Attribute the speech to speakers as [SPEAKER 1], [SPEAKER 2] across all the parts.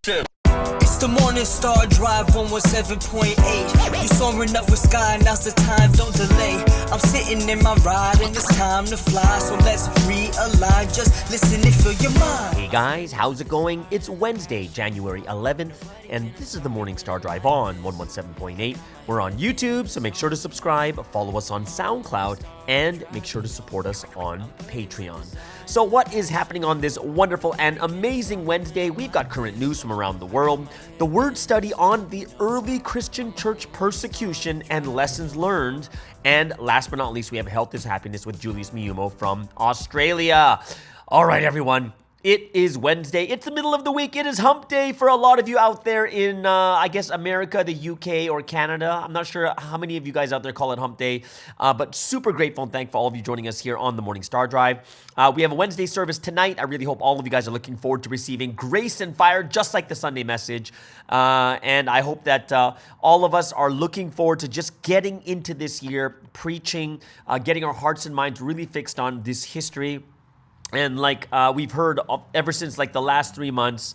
[SPEAKER 1] It's the Morning Star Drive 117.8. You soaring up with sky, now's the time, don't delay. I'm sitting in my ride and it's time to fly. So let's realign, just listen and fill your mind.
[SPEAKER 2] Hey guys, how's it going? It's Wednesday, January 11th, and this is the Morning Star Drive on 117.8. We're on YouTube, so make sure to subscribe, follow us on SoundCloud, and make sure to support us on Patreon. So what is happening on this wonderful and amazing Wednesday? We've got current news from around the world, the word study on the early Christian church persecution and lessons learned, and last but not least, we have Health is Happiness with Julius Miumo from Australia. All right, everyone. It is Wednesday. It's the middle of the week. It is hump day for a lot of you out there in, I guess, America, the UK, or Canada. I'm not sure how many of you guys out there call it hump day, but super grateful and thankful for all of you joining us here on the Morning Star Drive. We have a Wednesday service tonight. I really hope all of you guys are looking forward to receiving grace and fire, just like the Sunday message. And I hope that all of us are looking forward to just getting into this year, preaching, getting our hearts and minds really fixed on this history. And like we've heard ever since like the last 3 months,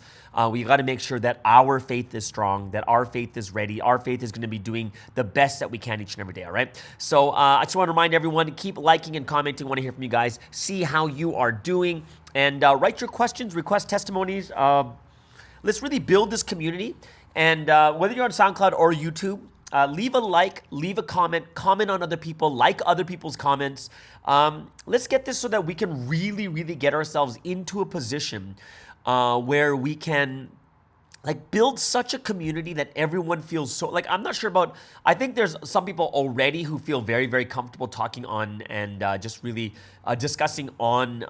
[SPEAKER 2] we got to make sure that our faith is strong, that our faith is ready. Our faith is going to be doing the best that we can each and every day, all right? So I just want to remind everyone to keep liking and commenting. I want to hear from you guys, see how you are doing, and write your questions, request testimonies. Let's really build this community. And whether you're on SoundCloud or YouTube, leave a like, leave a comment, comment on other people, like other people's comments. Let's get this so that we can really, really get ourselves into a position where we can like build such a community that everyone feels so, like, I'm not sure about, I think there's some people already who feel very, very comfortable talking on and just really discussing on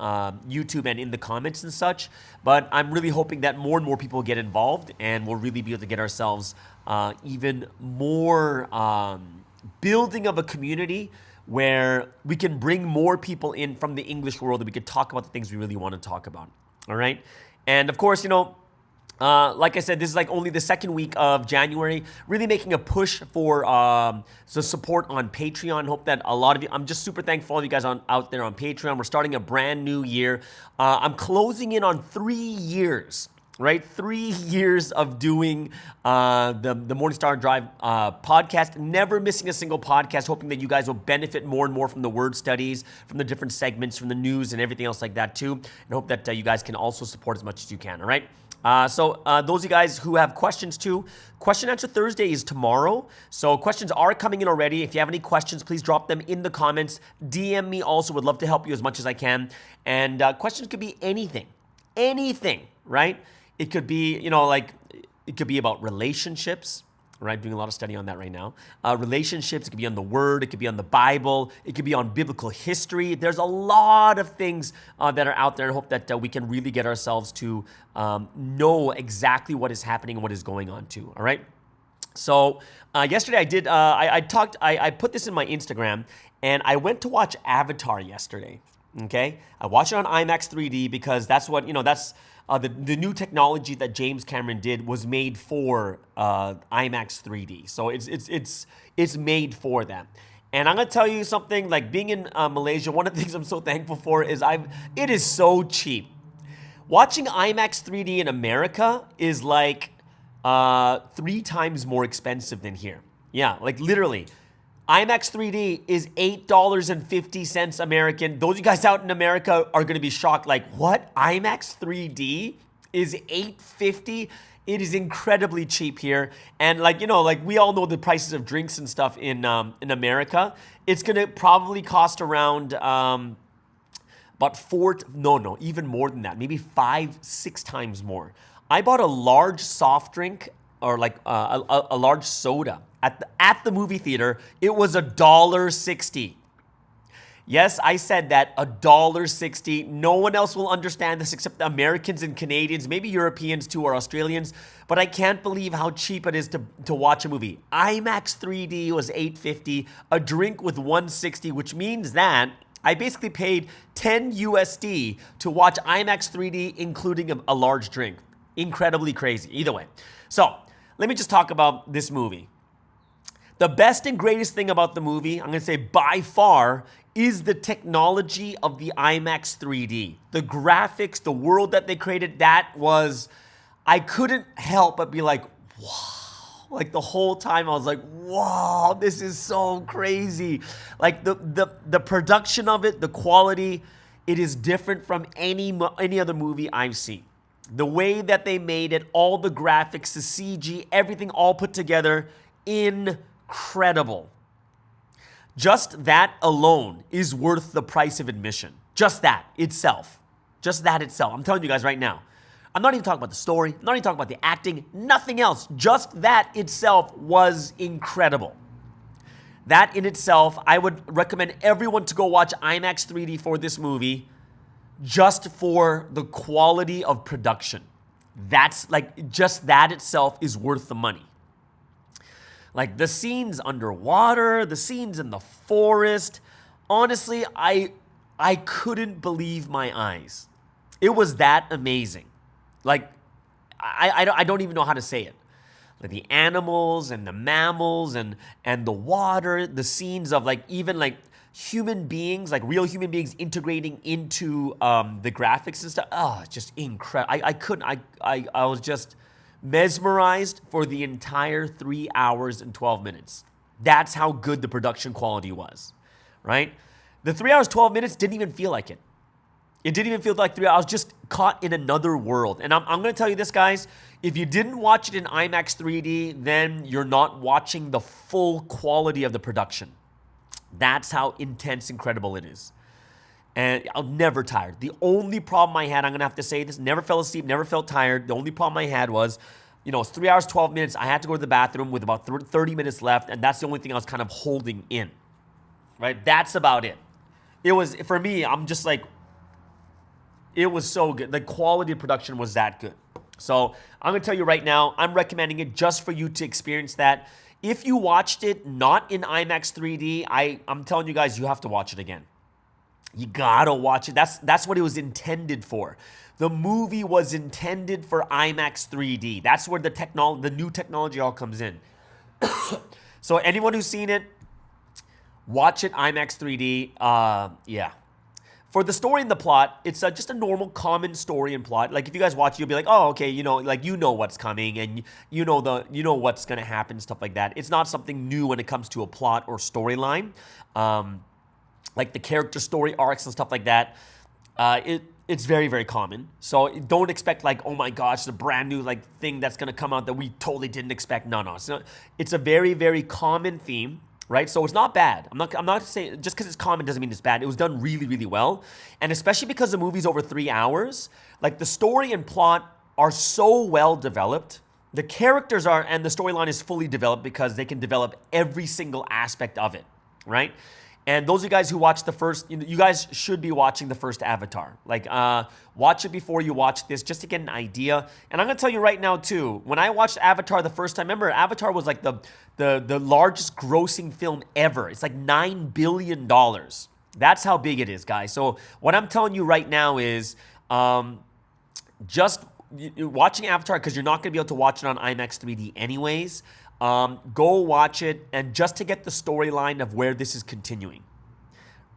[SPEAKER 2] YouTube and in the comments and such. But I'm really hoping that more and more people get involved and we'll really be able to get ourselves even more building of a community where we can bring more people in from the English world and we can talk about the things we really want to talk about. All right. And of course, you know, like I said, this is like only the second week of January, really making a push for the support on Patreon. Hope that a lot of you, I'm just super thankful for all you guys out there on Patreon. We're starting a brand new year. I'm closing in on 3 years, right? 3 years of doing the Morning Star Drive podcast, never missing a single podcast, hoping that you guys will benefit more and more from the word studies, from the different segments, from the news and everything else like that too. And hope that you guys can also support as much as you can, all right? So those of you guys who have questions too, Question Answer Thursday is tomorrow. So questions are coming in already. If you have any questions, please drop them in the comments. DM me also. Would love to help you as much as I can. And questions could be anything, right? It could be, you know, like it could be about relationships, right? I'm doing a lot of study on that right now. Relationships, it could be on the Word, it could be on the Bible, it could be on biblical history. There's a lot of things that are out there, and I hope that we can really get ourselves to know exactly what is happening and what is going on too, all right? So yesterday I did, I put this in my Instagram, and I went to watch Avatar yesterday, okay? I watched it on IMAX 3D because that's what, you know, that's the new technology that James Cameron did was made for IMAX 3D. So it's made for that. And I'm gonna tell you something, like being in Malaysia, one of the things I'm so thankful for is it is so cheap. Watching IMAX 3D in America is like 3 times more expensive than here. Yeah, like literally. IMAX 3D is $8.50 American. Those of you guys out in America are going to be shocked. Like, what? IMAX 3D is $8.50? It is incredibly cheap here. And like, you know, like we all know the prices of drinks and stuff in America. It's going to probably cost around about even more than that. Maybe 5-6 times more. I bought a large soft drink or like a large soda at the movie theater. It was $1.60. Yes, I said that, $1.60. No one else will understand this except the Americans and Canadians, maybe Europeans too or Australians, but I can't believe how cheap it is to watch a movie. IMAX 3D was $8.50, a drink with $1.60, which means that I basically paid $10 USD to watch IMAX 3D, including a large drink. Incredibly crazy, either way. So, let me just talk about this movie. The best and greatest thing about the movie, I'm going to say by far, is the technology of the IMAX 3D. The graphics, the world that they created, that was, I couldn't help but be like, wow. Like the whole time I was like, wow, this is so crazy. Like the production of it, the quality, it is different from any other movie I've seen. The way that they made it, all the graphics, the CG, everything all put together, incredible. Just that alone is worth the price of admission. Just that itself. Just that itself. I'm telling you guys right now. I'm not even talking about the story. I'm not even talking about the acting. Nothing else. Just that itself was incredible. That in itself, I would recommend everyone to go watch IMAX 3D for this movie just for the quality of production. That's like, just that itself is worth the money. Like the scenes underwater, the scenes in the forest. Honestly, I couldn't believe my eyes. It was that amazing. Like, I don't even know how to say it. Like the animals and the mammals and the water, the scenes of like even like human beings, like real human beings integrating into the graphics and stuff. Oh, just incredible. I was just mesmerized for the entire 3 hours and 12 minutes. That's how good the production quality was, right? The 3 hours, 12 minutes didn't even feel like it. It didn't even feel like 3 hours. I was just caught in another world. And I'm going to tell you this, guys. If you didn't watch it in IMAX 3D, then you're not watching the full quality of the production. That's how intense, incredible it is. And I'm never tired. The only problem I had, I'm going to have to say this, never fell asleep, never felt tired. The only problem I had was, it's 3 hours, 12 minutes. I had to go to the bathroom with about 30 minutes left. And that's the only thing I was kind of holding in, right? That's about it. It was, for me, I'm just like, it was so good. The quality of production was that good. So I'm going to tell you right now, I'm recommending it just for you to experience that. If you watched it not in IMAX 3D, I'm telling you guys, you have to watch it again. You got to watch it. That's what it was intended for. The movie was intended for IMAX 3D. That's where the new technology all comes in. So anyone who's seen it, watch it IMAX 3D. Yeah. For the story and the plot, it's just a normal, common story and plot. Like if you guys watch it, you'll be like, oh, okay, like what's coming and you know what's gonna happen, stuff like that. It's not something new when it comes to a plot or storyline, like the character story arcs and stuff like that. It's very, very common. So don't expect like, oh my gosh, the brand new like thing that's gonna come out that we totally didn't expect. No. It's a very, very common theme. Right? So it's not bad. I'm not saying, just because it's common doesn't mean it's bad. It was done really, really well. And especially because the movie's over 3 hours, like the story and plot are so well developed. The characters are, and the storyline is fully developed because they can develop every single aspect of it, right? And those of you guys who watched the first, you guys should be watching the first Avatar. Like, watch it before you watch this just to get an idea. And I'm going to tell you right now, too, when I watched Avatar the first time, remember, Avatar was like the largest grossing film ever. It's like $9 billion. That's how big it is, guys. So what I'm telling you right now is just watching Avatar, because you're not going to be able to watch it on IMAX 3D anyways. Go watch it, and just to get the storyline of where this is continuing.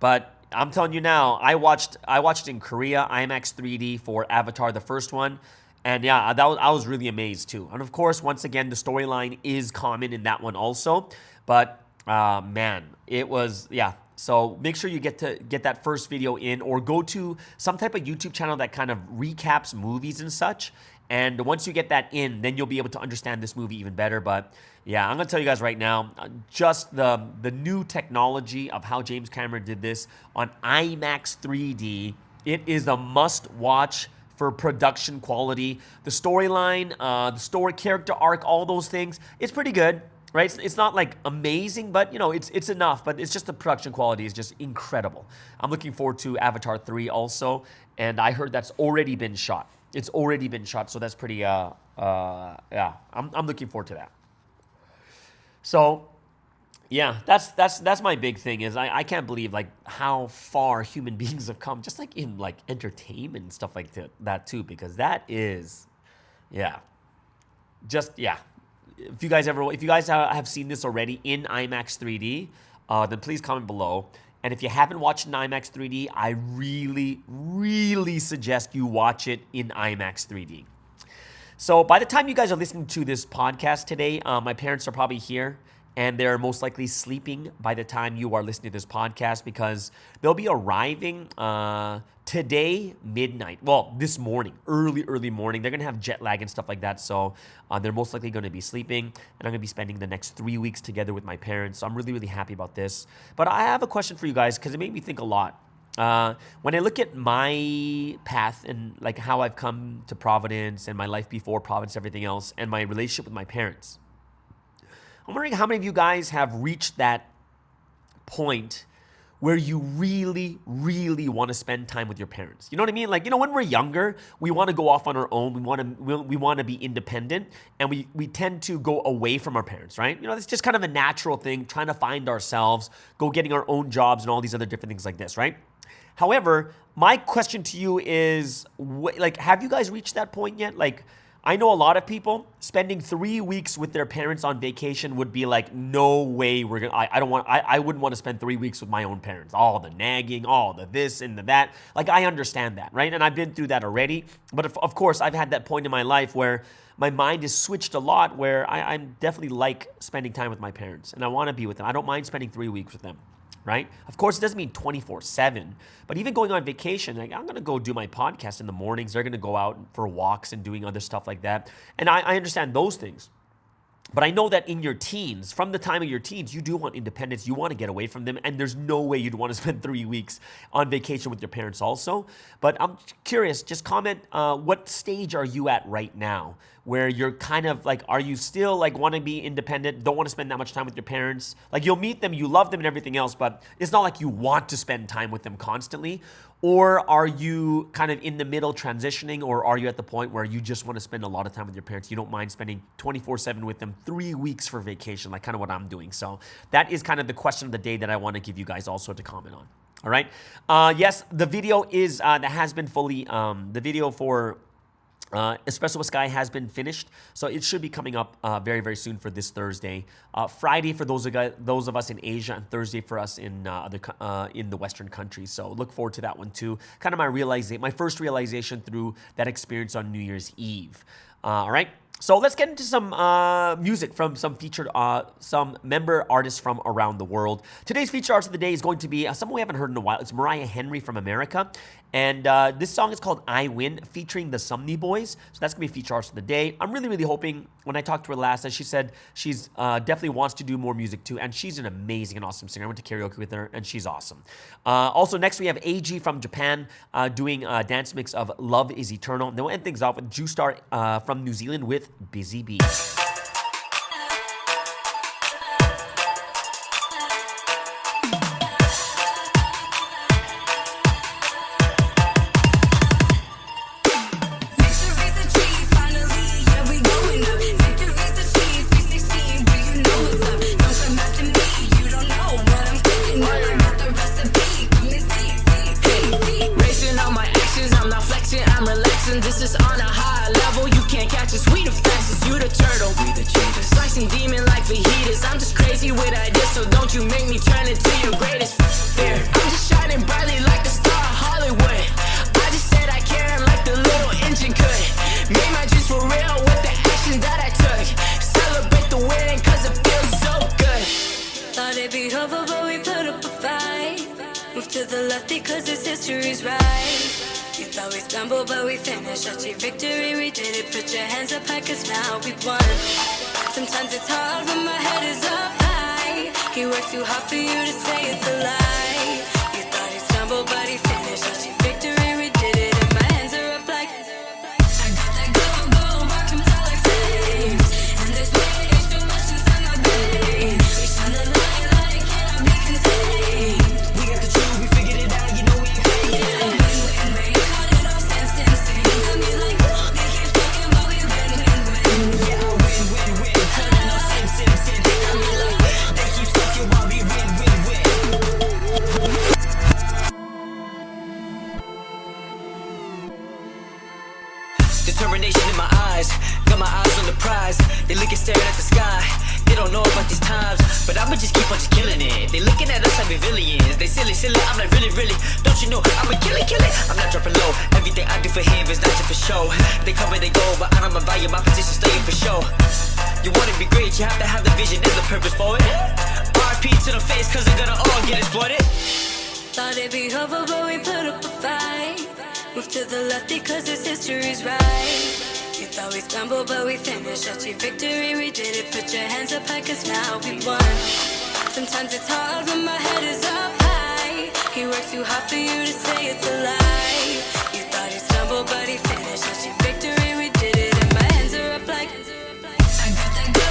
[SPEAKER 2] But I'm telling you now, I watched it in Korea, IMAX 3D for Avatar, the first one, and yeah, I was really amazed too. And of course, once again, the storyline is common in that one also. But man, it was, yeah. So make sure you get that first video in, or go to some type of YouTube channel that kind of recaps movies and such. And once you get that in, then you'll be able to understand this movie even better. But yeah, I'm going to tell you guys right now, just the new technology of how James Cameron did this on IMAX 3D, it is a must-watch for production quality. The storyline, the story, character arc, all those things, it's pretty good, right? It's not like amazing, but it's enough. But it's just the production quality is just incredible. I'm looking forward to Avatar 3 also, and I heard that's already been shot. It's already been shot, so that's pretty, yeah, I'm looking forward to that. So, yeah, that's my big thing is I can't believe, like, how far human beings have come, just, like, in, like, entertainment and stuff like that, too, because that is, yeah, just, yeah. If you guys have seen this already in IMAX 3D, then please comment below. And if you haven't watched in IMAX 3D, I really, really suggest you watch it in IMAX 3D. So by the time you guys are listening to this podcast today, my parents are probably here, and they're most likely sleeping by the time you are listening to this podcast, because they'll be arriving today midnight. Well, this morning, early morning. They're going to have jet lag and stuff like that. So they're most likely going to be sleeping, and I'm going to be spending the next 3 weeks together with my parents. So I'm really happy about this. But I have a question for you guys, because it made me think a lot. When I look at my path and like how I've come to Providence and my life before Providence, everything else, and my relationship with my parents, I'm wondering how many of you guys have reached that point where you really want to spend time with your parents. You know what I mean? Like, when we're younger, we want to go off on our own. We want to be independent, and we tend to go away from our parents, right? It's just kind of a natural thing, trying to find ourselves, go getting our own jobs and all these other different things like this, right? However, my question to you is, have you guys reached that point yet? Like, I know a lot of people spending 3 weeks with their parents on vacation would be like, no way I wouldn't want to spend 3 weeks with my own parents. All the nagging, all the this and the that. Like, I understand that, right? And I've been through that already. But of course, I've had that point in my life where my mind is switched a lot, where I definitely like spending time with my parents, and I want to be with them. I don't mind spending 3 weeks with them. Right? Of course, it doesn't mean 24/7, but even going on vacation, like, I'm going to go do my podcast in the mornings. They're going to go out for walks and doing other stuff like that. And I understand those things. But I know that in your teens, from the time of your teens, you do want independence. You want to get away from them. And there's no way you'd want to spend 3 weeks on vacation with your parents also. But I'm curious, just comment, what stage are you at right now, where you're kind of like, are you still like want to be independent, don't want to spend that much time with your parents? Like, you'll meet them, you love them and everything else, but it's not like you want to spend time with them constantly. Or are you kind of in the middle transitioning, or are you at the point where you just want to spend a lot of time with your parents? You don't mind spending 24/7 with them, 3 weeks for vacation, like kind of what I'm doing. So that is kind of the question of the day that I want to give you guys also to comment on. All right. Yes, the video is, that has been fully, the video for Espresso with Sky has been finished, so it should be coming up very soon for this Thursday. Friday for those of us in Asia, and Thursday for us in the Western countries. So look forward to that one too. Kind of my first realization through that experience on New Year's Eve. All right. So let's get into some music from some member artists from around the world. Today's featured artist of the day is going to be someone we haven't heard in a while. It's Mariah Henry from America. And this song is called I Win, featuring the Sumney Boys. So that's going to be featured artist of the day. I'm really hoping, when I talked to her last, she said she's definitely wants to do more music too. And she's an amazing and awesome singer. I went to karaoke with her, and she's awesome. Also, next we have AG from Japan doing a dance mix of Love is Eternal. And then we'll end things off with Justar from New Zealand with Busy Bee.
[SPEAKER 3] Because this history's right. You thought we stumbled, but we finished. Achieved victory, we did it. Put your hands up high, cause now we won. Sometimes it's hard, but my head is up high. He worked too hard for you to say it's a lie. You thought he stumbled, but he finished. Achieved victory, we did it. And my hands are up like I got that go, rock him till like flames. And there's way too much inside my brain. We shine the light like it cannot be contained. We got the truth, we figured it out, you know we ain't fake it. Win, cut it off, stand still. Got me like, they keep talking, but we win. Yeah, win. Cut it off, sim. Got me like, they keep talking while we win. Determination in my eyes, got my eyes on the prize. They looking staring at the sky, they don't know about these times. But I'ma just keep on just killing it. They looking at us like we villains. They silly, I'm like really. Don't
[SPEAKER 1] you know I'ma kill it, I'm not dropping low. Everything I do for him is not just for show. They come and they go, but I don't value my position staying for show. You wanna be great, you have to have the vision and the purpose for it. RP to the face, cause they're gonna all get exploited.
[SPEAKER 3] Thought it'd be over, but we put up a fight. Move to the left because this history's right. You thought we stumbled, but we finished. Achieved victory, we did it. Put your hands up high, cause now we won. Sometimes it's hard when my head is up high. He worked too hard for you to say it's a lie. You thought he stumbled, but he finished. Achieved victory, we did it. And my hands are up like I got that go,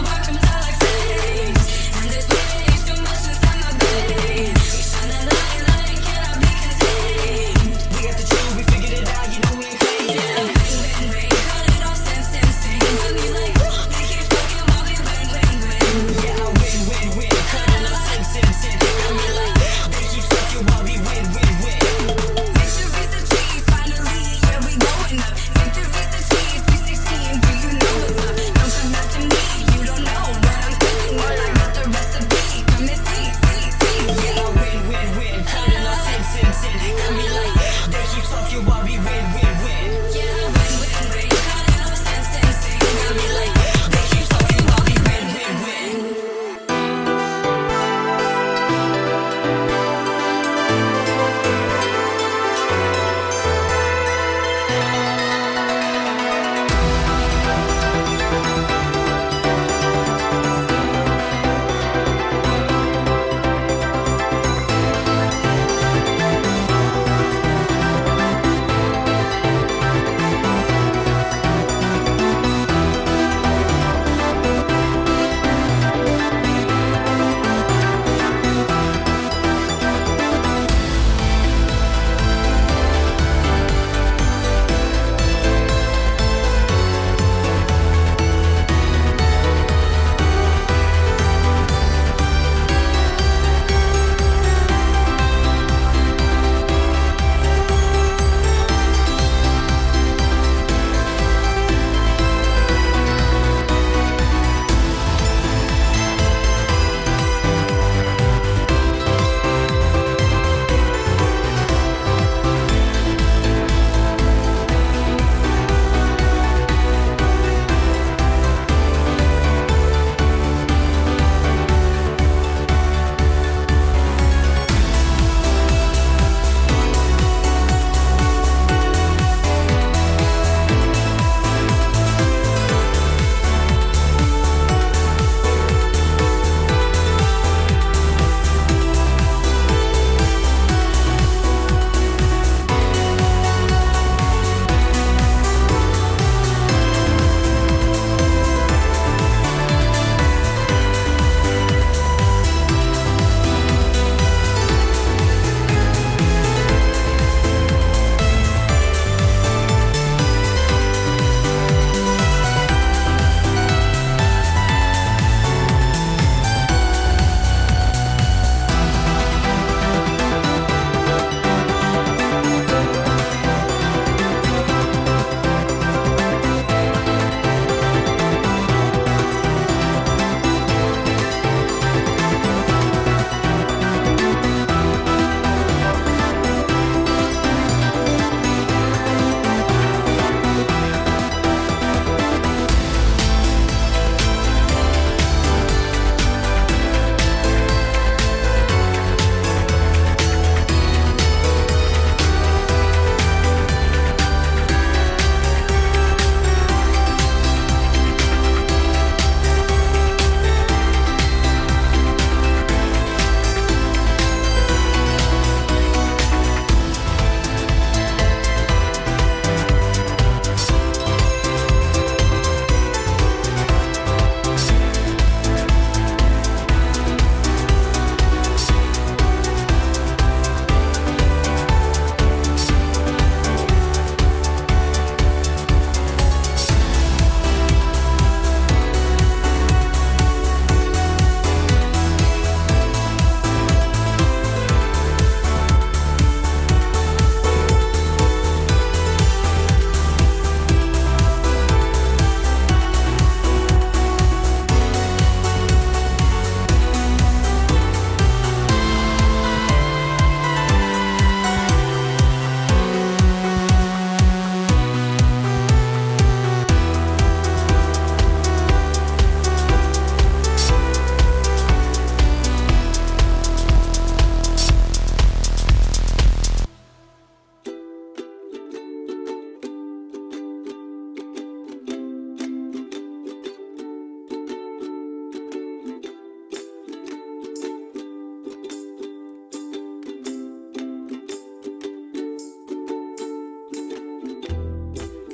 [SPEAKER 3] work comes out like flames. And there's way too much inside my veins. We shine that light like cannot be contained.
[SPEAKER 1] We got the truth, we figured it out, you know we ain't fake.
[SPEAKER 3] Rain, cut it off, sing. Got me like, they keep fucking while we win.
[SPEAKER 1] Yeah, I win. Cut it off, sing. Got me like, they keep sucking while we win.
[SPEAKER 3] Victory's the chief, finally, yeah, we going up. Victory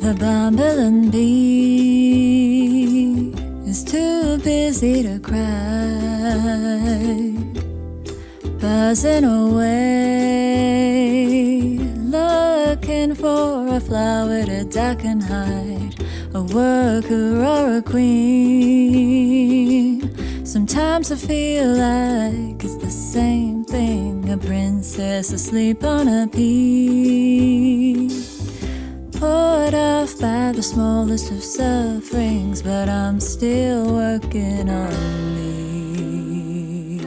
[SPEAKER 4] The bumbling bee is too busy to cry, buzzing away, looking for a flower to duck and hide, a worker or a queen. Sometimes I feel like it's the same thing, a princess asleep on a pea, put off by the smallest of sufferings, but I'm still working on me.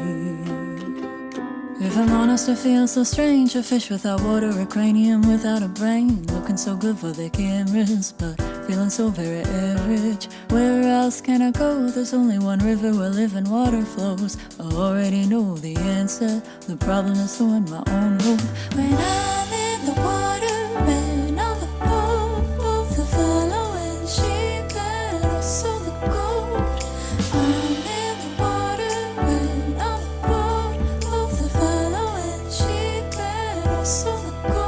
[SPEAKER 4] If I'm honest, I feel so strange, a fish without water, a cranium without a brain, looking so good for the cameras, but feeling so very average. Where else can I go? There's only one river where living water flows. I already know the answer, the problem is throwing my own hope. When I'm in the water and on the boat, both the following sheep and also the goat. I'm in the water and on the boat, both the following sheep and also the goat.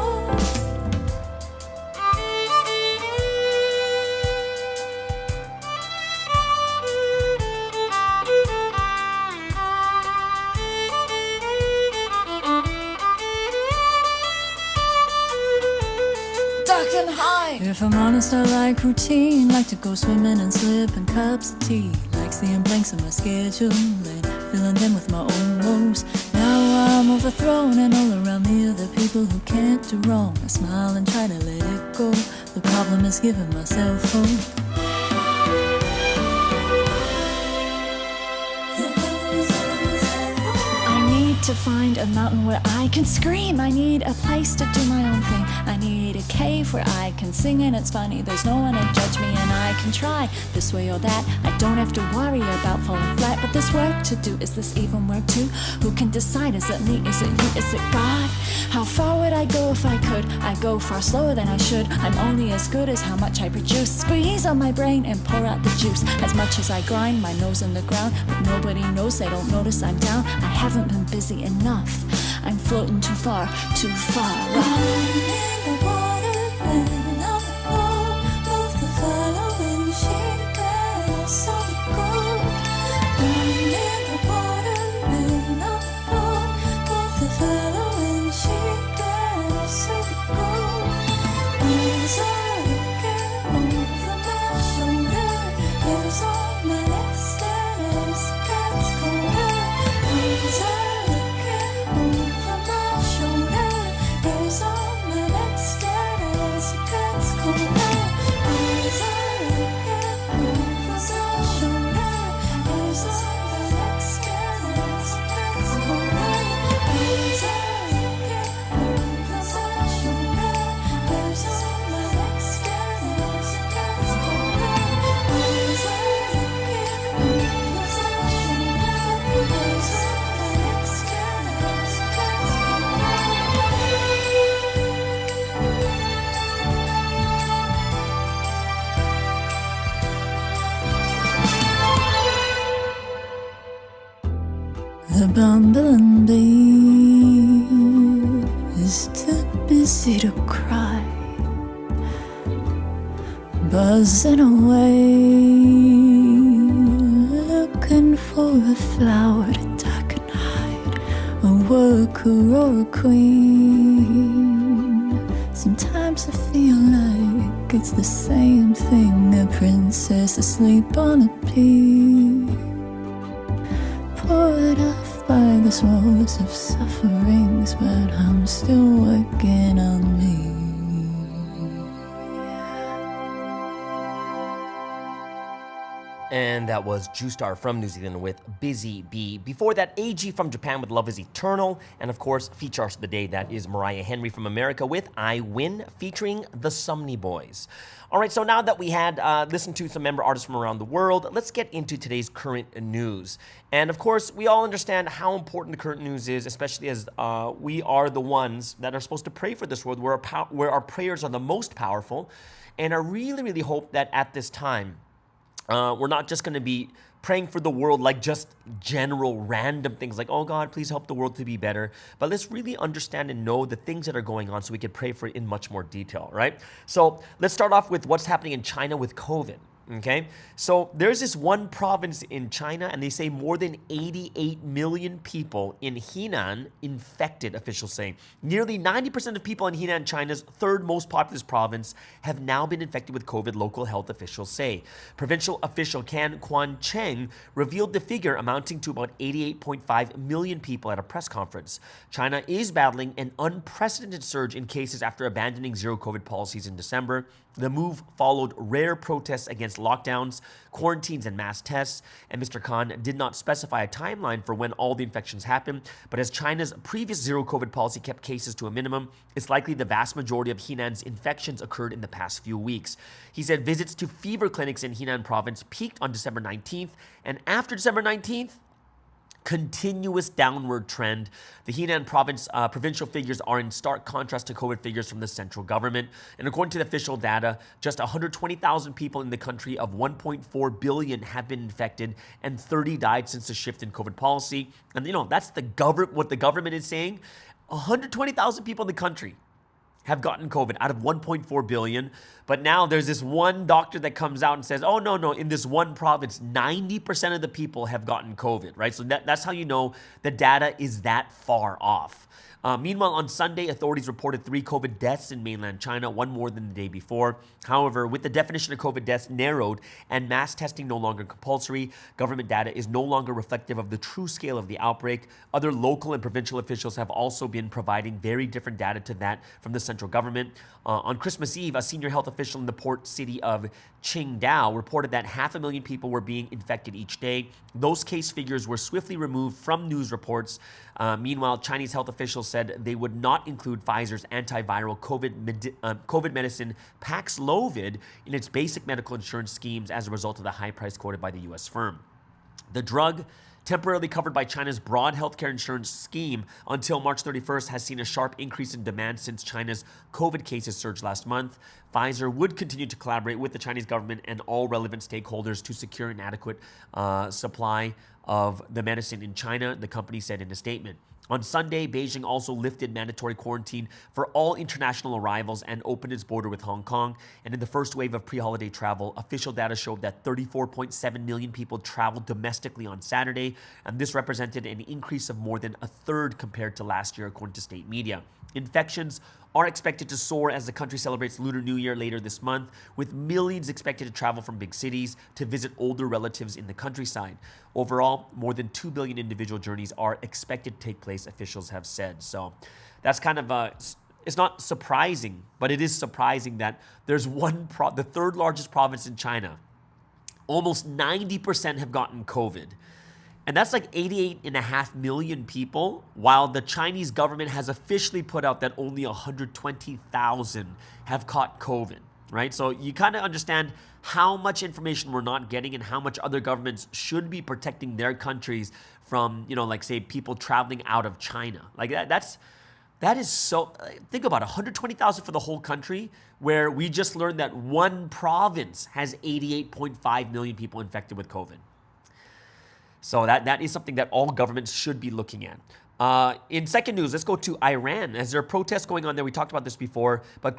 [SPEAKER 4] If I'm honest, I like routine, like to go swimming and slip in cups of tea, like seeing blanks in my schedule and filling them with my own woes. Now I'm overthrown and all around me are the people who can't do wrong. I smile and try to let it go. The problem is giving myself hope. To find a mountain where I can scream. I need a place to do my own thing. I need a cave where I can sing and it's funny. There's no one to judge me and I can try this way or that. I don't have to worry about falling flat. But there's work to do. Is this even work too? Who can decide? Is it me? Is it you? Is it God? How far would I go if I could? I go far slower than I should. I'm only as good as how much I produce. Squeeze on my brain and pour out the juice. As much as I grind my nose in the ground, but nobody knows, they don't notice I'm down. I haven't been busy enough. I'm floating too far off. I'm in the water and on the boat, both the following sheep and also the goat. I'm in the water and on the boat, both the following sheep and also the goat. Eyes are looking over my shoulder. There's all my next steps, gets colder. Eyes are over my shoulder, there's all my next status, it gets colder. Eyes are looking over my shoulder, there's all my next status, it gets colder. Eyes are looking over my shoulder, there's all my next status, it gets colder. Eyes are looking over my shoulder, there's all my next status. The bumbling bee is too busy to cry, buzzing away, looking for a flower to duck and hide, a worker or a queen. Sometimes I feel like it's the same thing, a princess asleep on a pea, poured off by the smallest of sufferings, but I'm still working on me.
[SPEAKER 2] And that was Justar from New Zealand with Busy Bee. Before that, AG from Japan with Love is Eternal. And of course, feature artist of the day, that is Mariah Henry from America with I Win, featuring the Sumney Boys. All right, so now that we had listened to some member artists from around the world, let's get into today's current news. And of course, we all understand how important the current news is, especially as we are the ones that are supposed to pray for this world, where our prayers are the most powerful. And I really, really hope that at this time, We're not just going to be praying for the world like just general random things like, oh God, please help the world to be better. But let's really understand and know the things that are going on so we can pray for it in much more detail, right? So let's start off with what's happening in China with COVID. Okay, so there's this one province in China, and they say more than 88 million people in Henan infected, officials say. Nearly 90% of people in Henan, China's third most populous province, have now been infected with COVID, local health officials say. Provincial official Kan Kwan-cheng revealed the figure amounting to about 88.5 million people at a press conference. China is battling an unprecedented surge in cases after abandoning zero COVID policies in December. The move followed rare protests against lockdowns, quarantines, and mass tests, and Mr. Khan did not specify a timeline for when all the infections happened, but as China's previous zero COVID policy kept cases to a minimum, it's likely the vast majority of Henan's infections occurred in the past few weeks. He said visits to fever clinics in Henan province peaked on December 19th, and after December 19th, continuous downward trend. The Henan province provincial figures are in stark contrast to COVID figures from the central government. And according to the official data, just 120,000 people in the country of 1.4 billion have been infected, and 30 died since the shift in COVID policy. And that's what the government is saying. 120,000 people in the country have gotten COVID out of 1.4 billion. But now there's this one doctor that comes out and says, oh, no, in this one province, 90% of the people have gotten COVID, right? So that's how you know the data is that far off. Meanwhile, on Sunday, authorities reported 3 COVID deaths in mainland China, one more than the day before. However, with the definition of COVID deaths narrowed and mass testing no longer compulsory, government data is no longer reflective of the true scale of the outbreak. Other local and provincial officials have also been providing very different data to that from the central government. On Christmas Eve, a senior health official in the port city of Qingdao reported that 500,000 people were being infected each day. Those case figures were swiftly removed from news reports. Meanwhile, Chinese health officials said they would not include Pfizer's antiviral COVID medicine Paxlovid in its basic medical insurance schemes as a result of the high price quoted by the U.S. firm. The drug, temporarily covered by China's broad healthcare insurance scheme until March 31st, has seen a sharp increase in demand since China's COVID cases surged last month. Pfizer would continue to collaborate with the Chinese government and all relevant stakeholders to secure an adequate supply of the medicine in China, the company said in a statement. On Sunday, Beijing also lifted mandatory quarantine for all international arrivals and opened its border with Hong Kong. And in the first wave of pre-holiday travel, official data showed that 34.7 million people traveled domestically on Saturday, and this represented an increase of more than a third compared to last year, according to state media. Infections are expected to soar as the country celebrates Lunar New Year later this month, with millions expected to travel from big cities to visit older relatives in the countryside. Overall, more than 2 billion individual journeys are expected to take place, officials have said. So that's kind of it's not surprising, but it is surprising that there's the third largest province in China. Almost 90% have gotten COVID. And that's like 88.5 million people, while the Chinese government has officially put out that only 120,000 have caught COVID, right? So you kind of understand how much information we're not getting and how much other governments should be protecting their countries from, like say people traveling out of China. Like that is so, think about it, 120,000 for the whole country, where we just learned that one province has 88.5 million people infected with COVID. So that is something that all governments should be looking at. In second news, let's go to Iran. As there are protests going on there, we talked about this before, but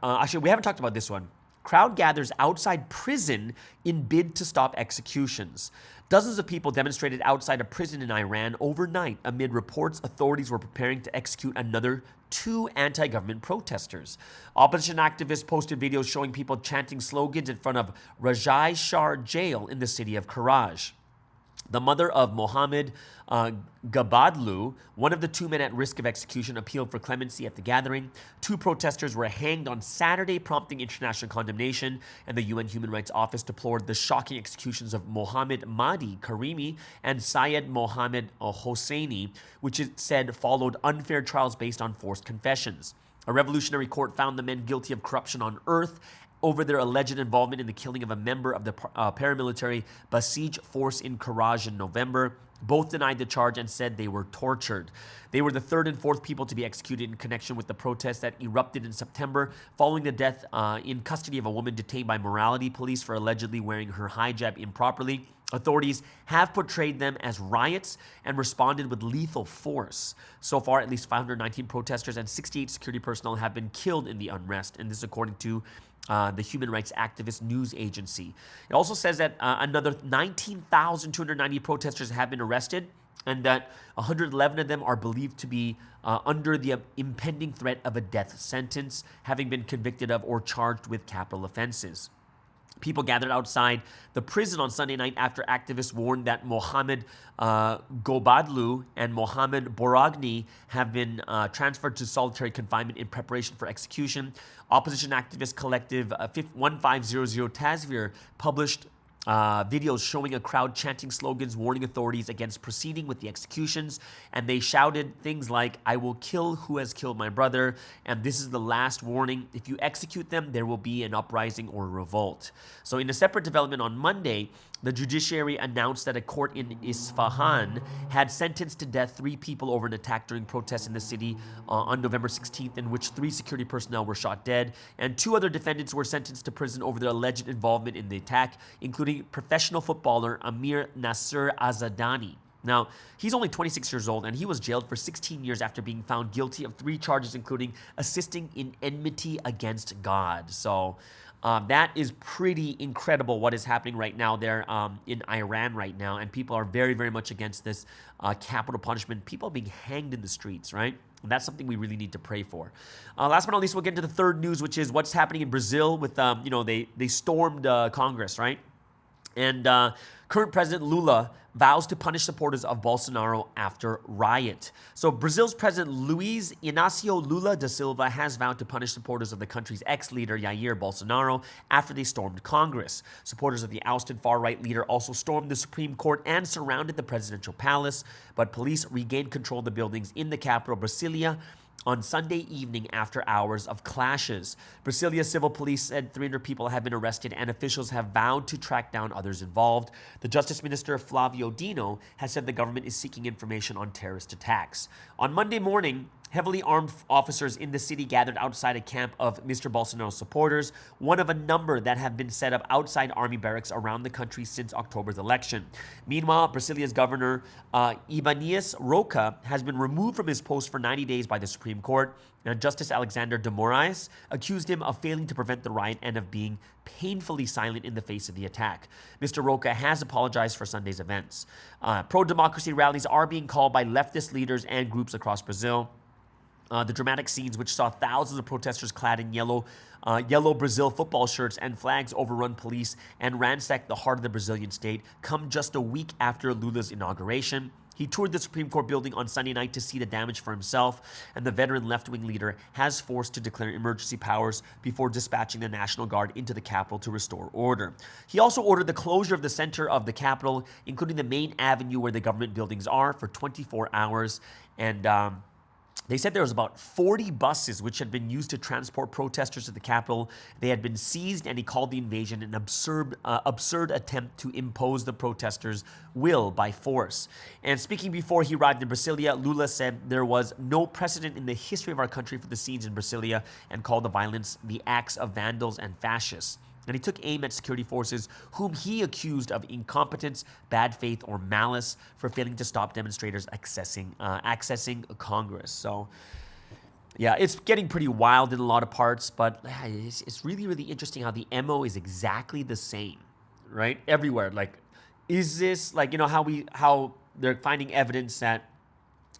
[SPEAKER 2] actually we haven't talked about this one. Crowd gathers outside prison in bid to stop executions. Dozens of people demonstrated outside a prison in Iran overnight amid reports authorities were preparing to execute another 2 anti-government protesters. Opposition activists posted videos showing people chanting slogans in front of Rajai Shah jail in the city of Karaj. The mother of Mohammed Gabadlu, one of the 2 men at risk of execution, appealed for clemency at the gathering. 2 protesters were hanged on Saturday, prompting international condemnation, and the UN Human Rights Office deplored the shocking executions of Mohammed Mahdi Karimi and Syed Mohammed Hosseini, which it said followed unfair trials based on forced confessions. A revolutionary court found the men guilty of corruption on earth over their alleged involvement in the killing of a member of the paramilitary Basij force in Karaj in November. Both denied the charge and said they were tortured. They were the third and fourth people to be executed in connection with the protests that erupted in September following the death in custody of a woman detained by morality police for allegedly wearing her hijab improperly. Authorities have portrayed them as riots and responded with lethal force. So far, at least 519 protesters and 68 security personnel have been killed in the unrest, and this is according to the human rights activist news agency. It also says that another 19,290 protesters have been arrested, and that 111 of them are believed to be under the impending threat of a death sentence, having been convicted of or charged with capital offenses. People gathered outside the prison on Sunday night after activists warned that Mohammed Gobadlu and Mohammed Boragni have been transferred to solitary confinement in preparation for execution. Opposition activist collective 1500 Tasvir published videos showing a crowd chanting slogans warning authorities against proceeding with the executions, and they shouted things like, "I will kill who has killed my brother," and "This is the last warning. If you execute them, there will be an uprising or revolt." So in a separate development on Monday, the judiciary announced that a court in Isfahan had sentenced to death 3 people over an attack during protests in the city on November 16th, in which 3 security personnel were shot dead, and 2 other defendants were sentenced to prison over their alleged involvement in the attack, including professional footballer Amir Nasser Azadani. Now, he's only 26 years old, and he was jailed for 16 years after being found guilty of 3 charges, including assisting in enmity against God. So that is pretty incredible what is happening right now there in Iran right now, and people are very, very much against this capital punishment. People are being hanged in the streets, right? And that's something we really need to pray for. Last but not least, we'll get into the third news, which is what's happening in Brazil with, they stormed Congress, right? And current President Lula vows to punish supporters of Bolsonaro after riot. So Brazil's President Luiz Inácio Lula da Silva has vowed to punish supporters of the country's ex-leader Jair Bolsonaro after they stormed Congress. Supporters of the ousted far-right leader also stormed the Supreme Court and surrounded the presidential palace, but police regained control of the buildings in the capital, Brasilia, on Sunday evening after hours of clashes. Brasilia's civil police said 300 people have been arrested, and officials have vowed to track down others involved. The Justice Minister, Flávio Dino, has said the government is seeking information on terrorist attacks. On Monday morning, heavily armed officers in the city gathered outside a camp of Mr. Bolsonaro's supporters, one of a number that have been set up outside army barracks around the country since October's election. Meanwhile, Brasilia's governor, Ibanez Roca, has been removed from his post for 90 days by the Supreme Court. Now, Justice Alexander de Moraes accused him of failing to prevent the riot and of being painfully silent in the face of the attack. Mr. Roca has apologized for Sunday's events. Pro-democracy rallies are being called by leftist leaders and groups across Brazil. The dramatic scenes, which saw thousands of protesters clad in yellow Brazil football shirts and flags overrun police and ransack the heart of the Brazilian state, come just a week after Lula's inauguration. He toured the Supreme Court building on Sunday night to see the damage for himself, and the veteran left-wing leader has forced to declare emergency powers before dispatching the National Guard into the capital to restore order. He also ordered the closure of the center of the capital, including the main avenue where the government buildings are, for 24 hours, and they said there was about 40 buses which had been used to transport protesters to the capital. They had been seized, and he called the invasion an absurd attempt to impose the protesters' will by force. And speaking before he arrived in Brasilia, Lula said there was no precedent in the history of our country for the scenes in Brasilia, and called the violence the acts of vandals and fascists. And he took aim at security forces, whom he accused of incompetence, bad faith, or malice for failing to stop demonstrators accessing Congress. So, yeah, it's getting pretty wild in a lot of parts, but it's really, really interesting how the MO is exactly the same, right? Everywhere. Like, is this, like, how they're finding evidence that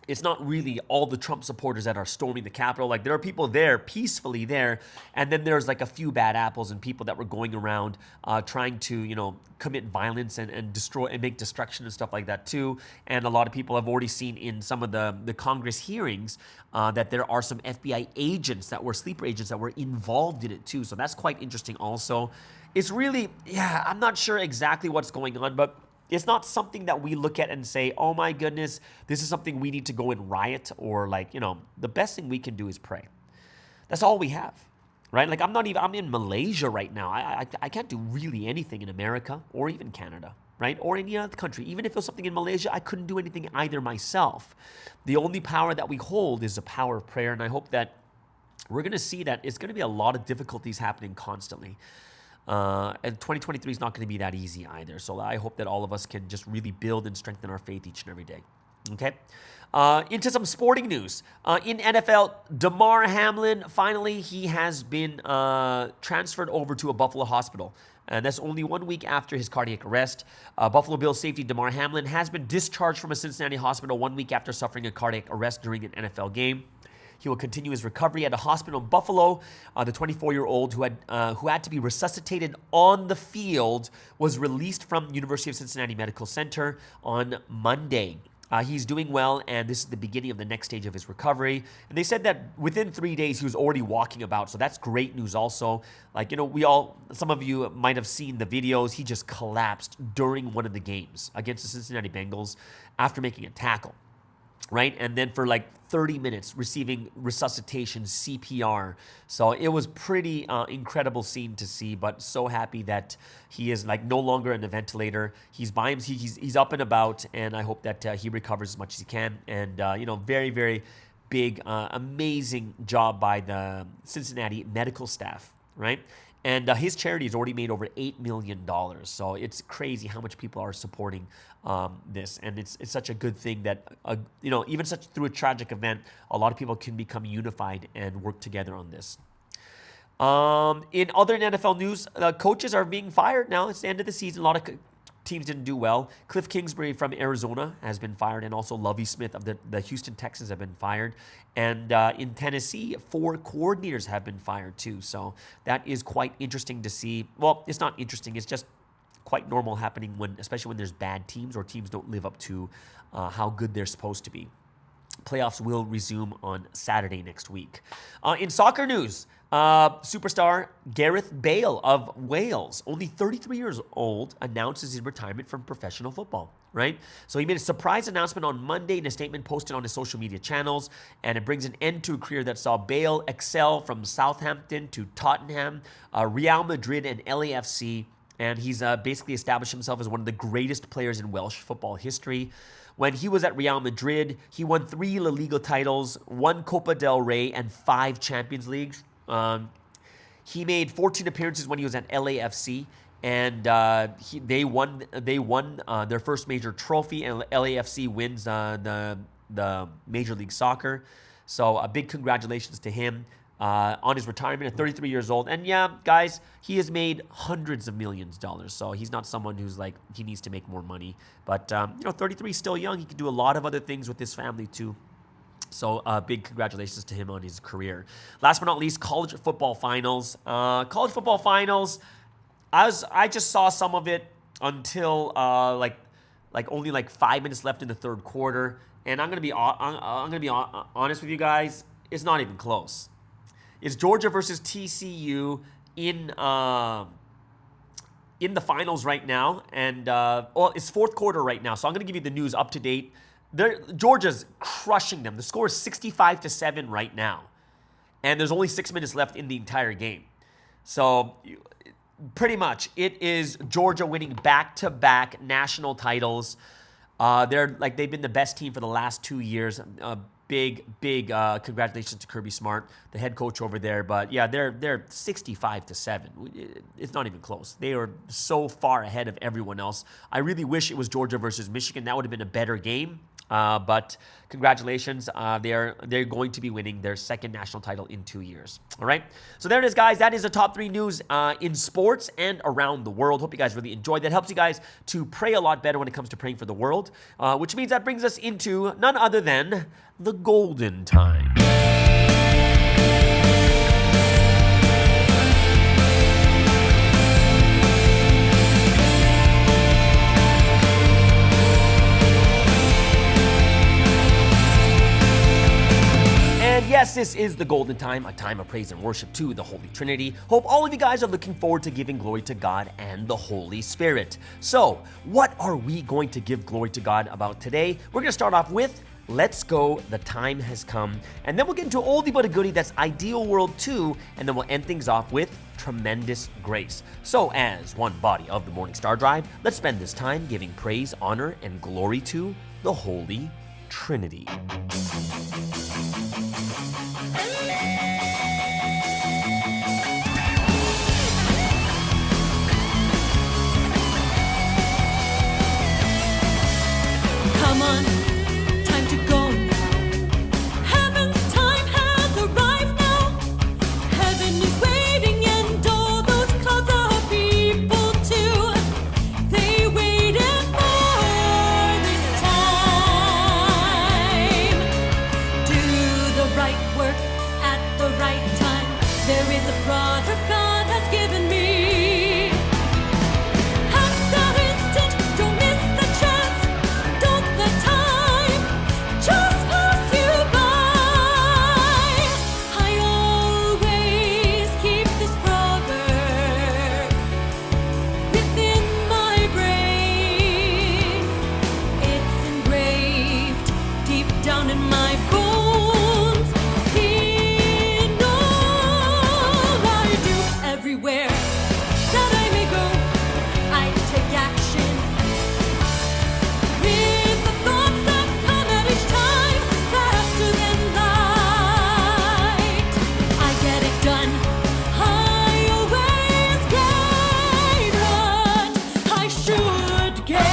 [SPEAKER 2] it's not really all the Trump supporters that are storming the Capitol. Like, there are people there, peacefully there, and then there's like a few bad apples and people that were going around trying to, commit violence and destroy and make destruction and stuff like that too. And a lot of people have already seen in some of the Congress hearings that there are some FBI agents that were sleeper agents that were involved in it too. So that's quite interesting also. It's really, I'm not sure exactly what's going on, but it's not something that we look at and say, oh my goodness, this is something we need to go and riot, or the best thing we can do is pray. That's all we have. right? Like I'm in Malaysia right now. I can't do really anything in America or even Canada, right? Or any other country. Even if it was something in Malaysia, I couldn't do anything either myself. The only power that we hold is the power of prayer. And I hope that we're going to see that it's going to be a lot of difficulties happening constantly. And 2023 is not going to be that easy either. So I hope that all of us can just really build and strengthen our faith each and every day. Okay? Into some sporting news. In NFL, Damar Hamlin, finally, he has been transferred over to a Buffalo hospital. And that's only 1 week after his cardiac arrest. Buffalo Bills safety Damar Hamlin has been discharged from a Cincinnati hospital 1 week after suffering a cardiac arrest during an NFL game. He will continue his recovery at a hospital in Buffalo. The 24-year-old who had to be resuscitated on the field was released from University of Cincinnati Medical Center on Monday. He's doing well, and this is the beginning of the next stage of his recovery. And they said that within 3 days, he was already walking about, so that's great news also. Like, some of you might have seen the videos. He just collapsed during one of the games against the Cincinnati Bengals after making a tackle, right? And then for like 30 minutes receiving resuscitation, CPR. So it was pretty incredible scene to see, but so happy that he is like no longer in the ventilator. He's by him, he's up and about, and I hope that he recovers as much as he can. And, very, very big, amazing job by the Cincinnati medical staff, right? And his charity has already made over $8 million. So it's crazy how much people are supporting this. And it's such a good thing that, even such through a tragic event, a lot of people can become unified and work together on this. In other NFL news, coaches are being fired now. It's the end of the season. A lot of teams didn't do well. Cliff Kingsbury from Arizona has been fired, and also Lovie Smith of the Houston Texans have been fired. And in Tennessee, 4 coordinators have been fired too. So that is quite interesting to see. Well, it's not interesting. It's just quite normal happening especially when there's bad teams or teams don't live up to how good they're supposed to be. Playoffs will resume on Saturday next week. In soccer news, superstar Gareth Bale of Wales, only 33 years old, announces his retirement from professional football, right? So he made a surprise announcement on Monday in a statement posted on his social media channels, and it brings an end to a career that saw Bale excel from Southampton to Tottenham, Real Madrid, and LAFC, and he's basically established himself as one of the greatest players in Welsh football history. When he was at Real Madrid, he won 3 La Liga titles, 1 Copa del Rey, and 5 Champions Leagues. He made 14 appearances when he was at LAFC, and they won their first major trophy, and LAFC wins the Major League Soccer. So a big congratulations to him on his retirement at 33 years old. And yeah, guys, he has made hundreds of millions of dollars. So he's not someone who's like, he needs to make more money. But, 33 is still young. He can do a lot of other things with his family too. So big congratulations to him on his career. Last but not least, college football finals. I just saw some of it until only 5 minutes left in the third quarter. And I'm gonna be honest with you guys. It's not even close. It's Georgia versus TCU in the finals right now, and it's fourth quarter right now. So I'm gonna give you the news up to date. Georgia's crushing them. The score is 65-7 right now, and there's only 6 minutes left in the entire game. So pretty much, it is Georgia winning back-to-back national titles. They've been the best team for the last 2 years. Big congratulations to Kirby Smart, the head coach over there. But yeah, they're 65-7. It's not even close. They are so far ahead of everyone else. I really wish it was Georgia versus Michigan. That would have been a better game. But congratulations, they're going to be winning their second national title in 2 years. All right, so there it is, guys. That is the top 3 news in sports and around the world. Hope you guys really enjoyed. That helps you guys to pray a lot better when it comes to praying for the world, which means that brings us into none other than the golden time. Yes, this is the golden time, a time of praise and worship to the Holy Trinity. Hope all of you guys are looking forward to giving glory to God and the Holy Spirit. So, what are we going to give glory to God about today? We're going to start off with Let's Go, The Time Has Come, and then we'll get into oldie but a goodie, that's Ideal World 2, and then we'll end things off with Tremendous Grace. So as one body of the Morning Star Drive, let's spend this time giving praise, honor, and glory to the Holy Trinity.
[SPEAKER 3] Come on, time to go now. Heaven's time has arrived now. Heaven is waiting and all those clouds of people too. They waited for this time. Do the right work at the right time. There is a brother God has given me. At that instant, don't miss the chance. Don't let time just pass you by. I always keep this proverb within my brain. It's engraved deep down in my bones. In all I do, everywhere that I may go, I take action. With the thoughts that come at each time, faster than light, I get it done. I always gain what I should gain.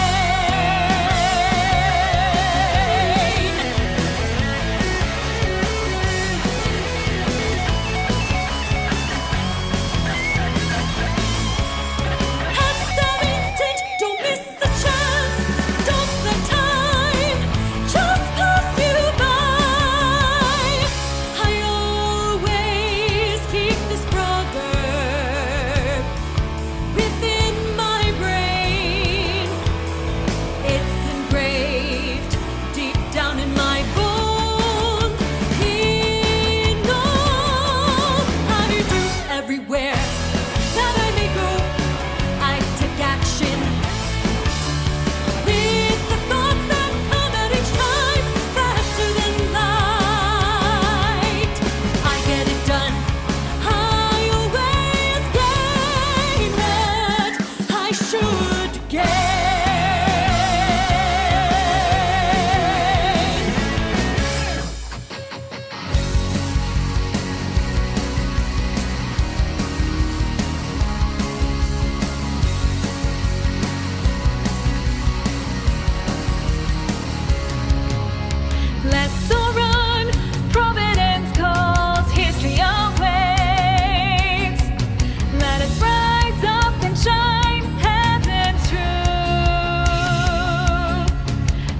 [SPEAKER 3] At that instant, don't miss the chance. Don't let time just pass you by. I always keep this proverb within my brain. It's engraved deep down in my bones. In all I do, everywhere that I may go, I take action. With the thoughts that come at each time, faster than light, I get it done. I always gain what I should gain. Let's all run. Providence calls, history awaits. Let us rise up and shine heaven's truth.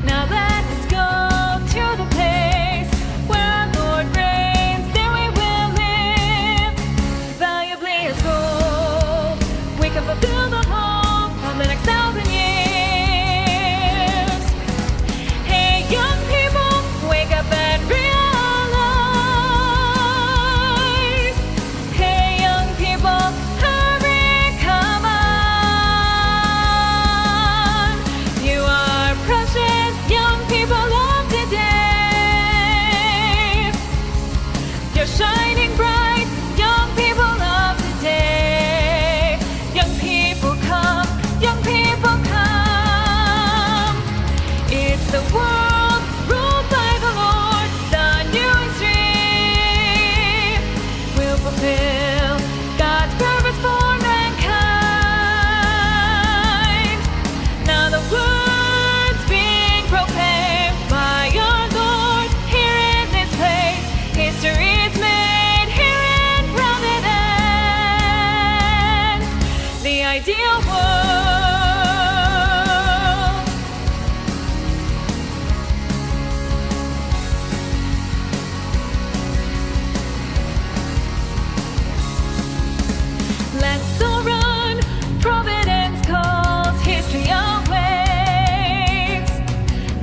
[SPEAKER 3] Now let us go to the place where our Lord reigns. There we will live, valuably as gold. We can fulfill the hope of the next 1,000 years. Hey, young people, wake up and realize. Hey, young people, hurry, come on. You are precious, young people of today. You're shining bright, young people of today. Young people come, young people come. It's the world ruled by the Lord, the new extreme will fulfill God's purpose for mankind. Now the words being proclaimed by our Lord here in this place. History is made here in Providence, the ideal world. Let's all run. Providence calls, history awaits.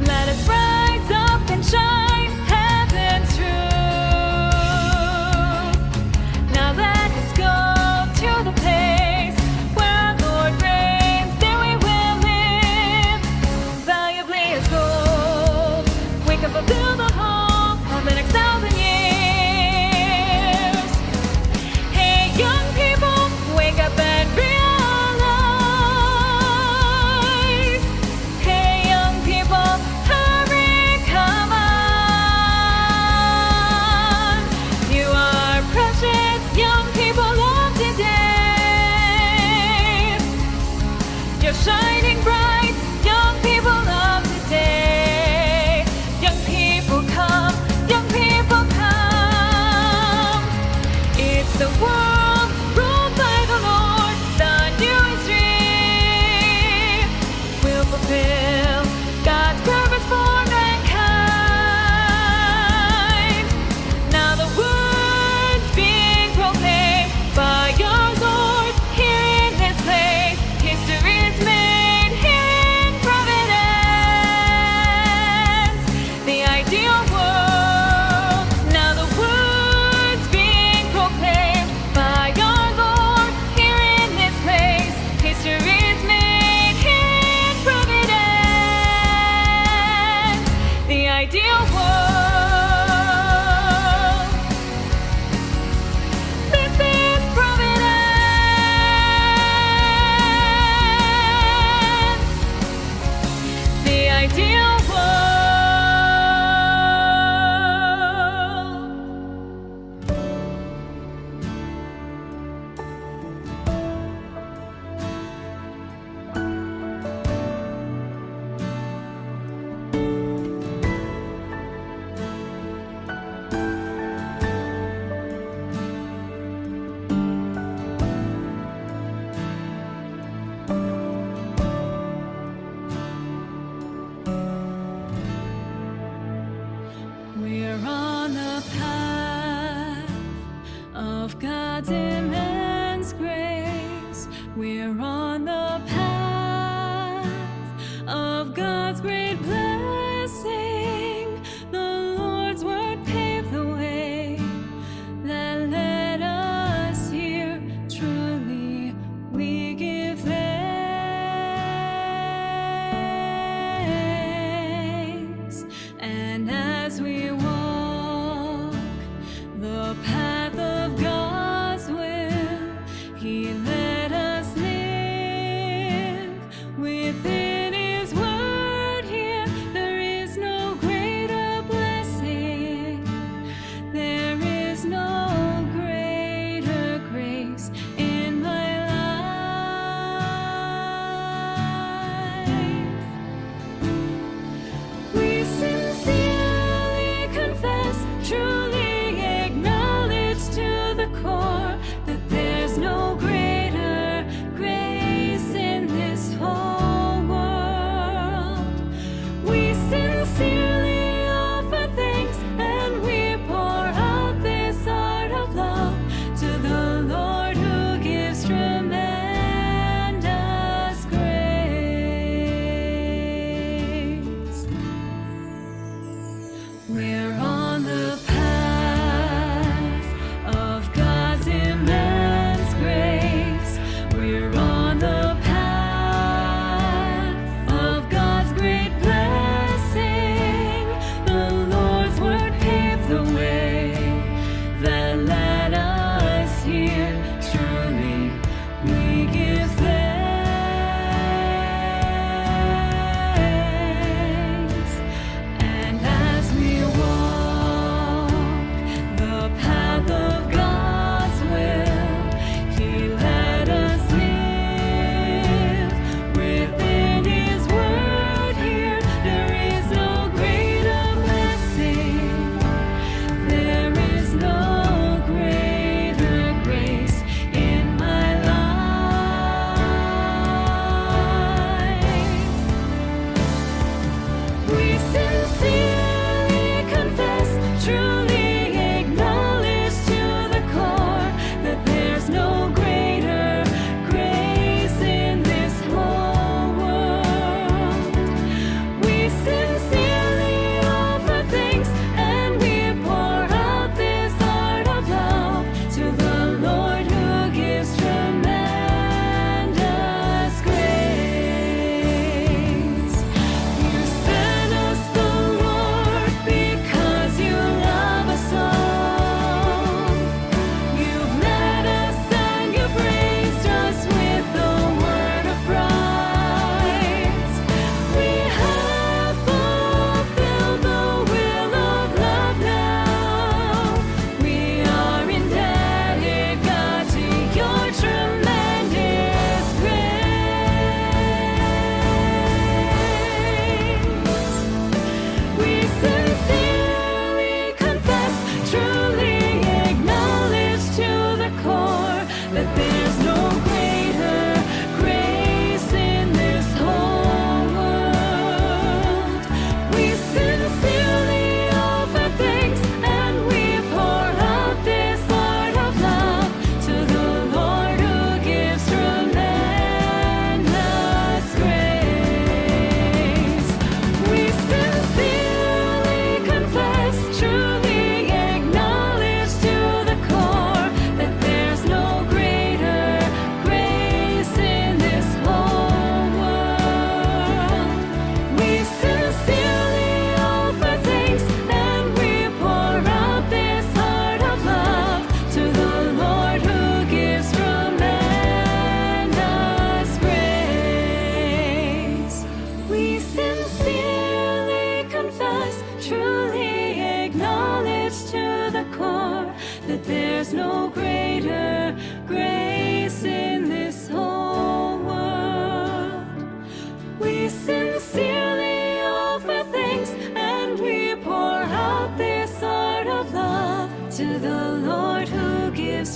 [SPEAKER 3] Let us rise up and shine heaven's truth. Now let us go to the place where our Lord
[SPEAKER 5] you're shining bright. Young people of today. Young people come, young people come. It's the world ruled by the Lord. The new history will fulfill God's purpose for mankind. Now the words being proclaimed by your Lord here in this place. History is made here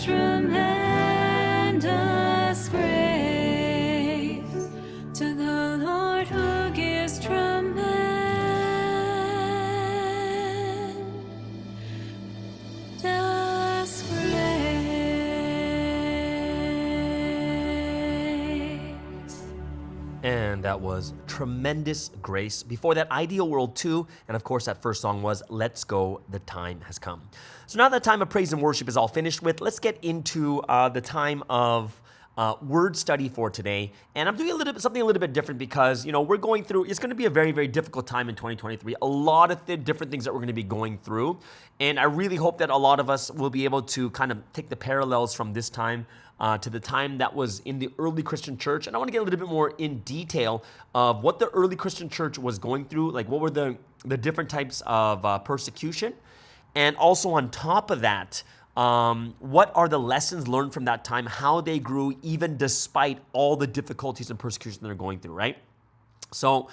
[SPEAKER 4] tremendous grace to the Lord who gives tremendous grace.
[SPEAKER 2] And that was Tremendous Grace. Before that, Ideal World 2. And of course, that first song was Let's Go, The Time Has Come. So now that time of praise and worship is all finished with, let's get into the time of word study for today. And I'm doing something a little bit different because, we're going through, it's going to be a very, very difficult time in 2023. A lot of the different things that we're going to be going through. And I really hope that a lot of us will be able to kind of take the parallels from this time to the time that was in the early Christian church. And I want to get a little bit more in detail of what the early Christian church was going through, like what were the different types of persecution. And also on top of that, what are the lessons learned from that time, how they grew even despite all the difficulties and persecution they're going through, right? So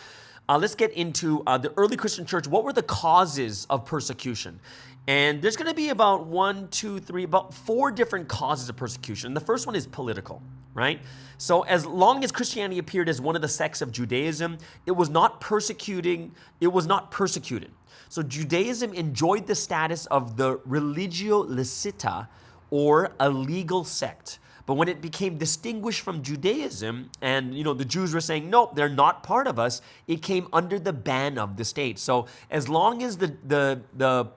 [SPEAKER 2] let's get into the early Christian church. What were the causes of persecution? And there's going to be about about 4 different causes of persecution. The first one is political, right? So as long as Christianity appeared as one of the sects of Judaism, it was not persecuted. So Judaism enjoyed the status of the religio licita, or a legal sect. But when it became distinguished from Judaism, and the Jews were saying, nope, they're not part of us, it came under the ban of the state. So as long as the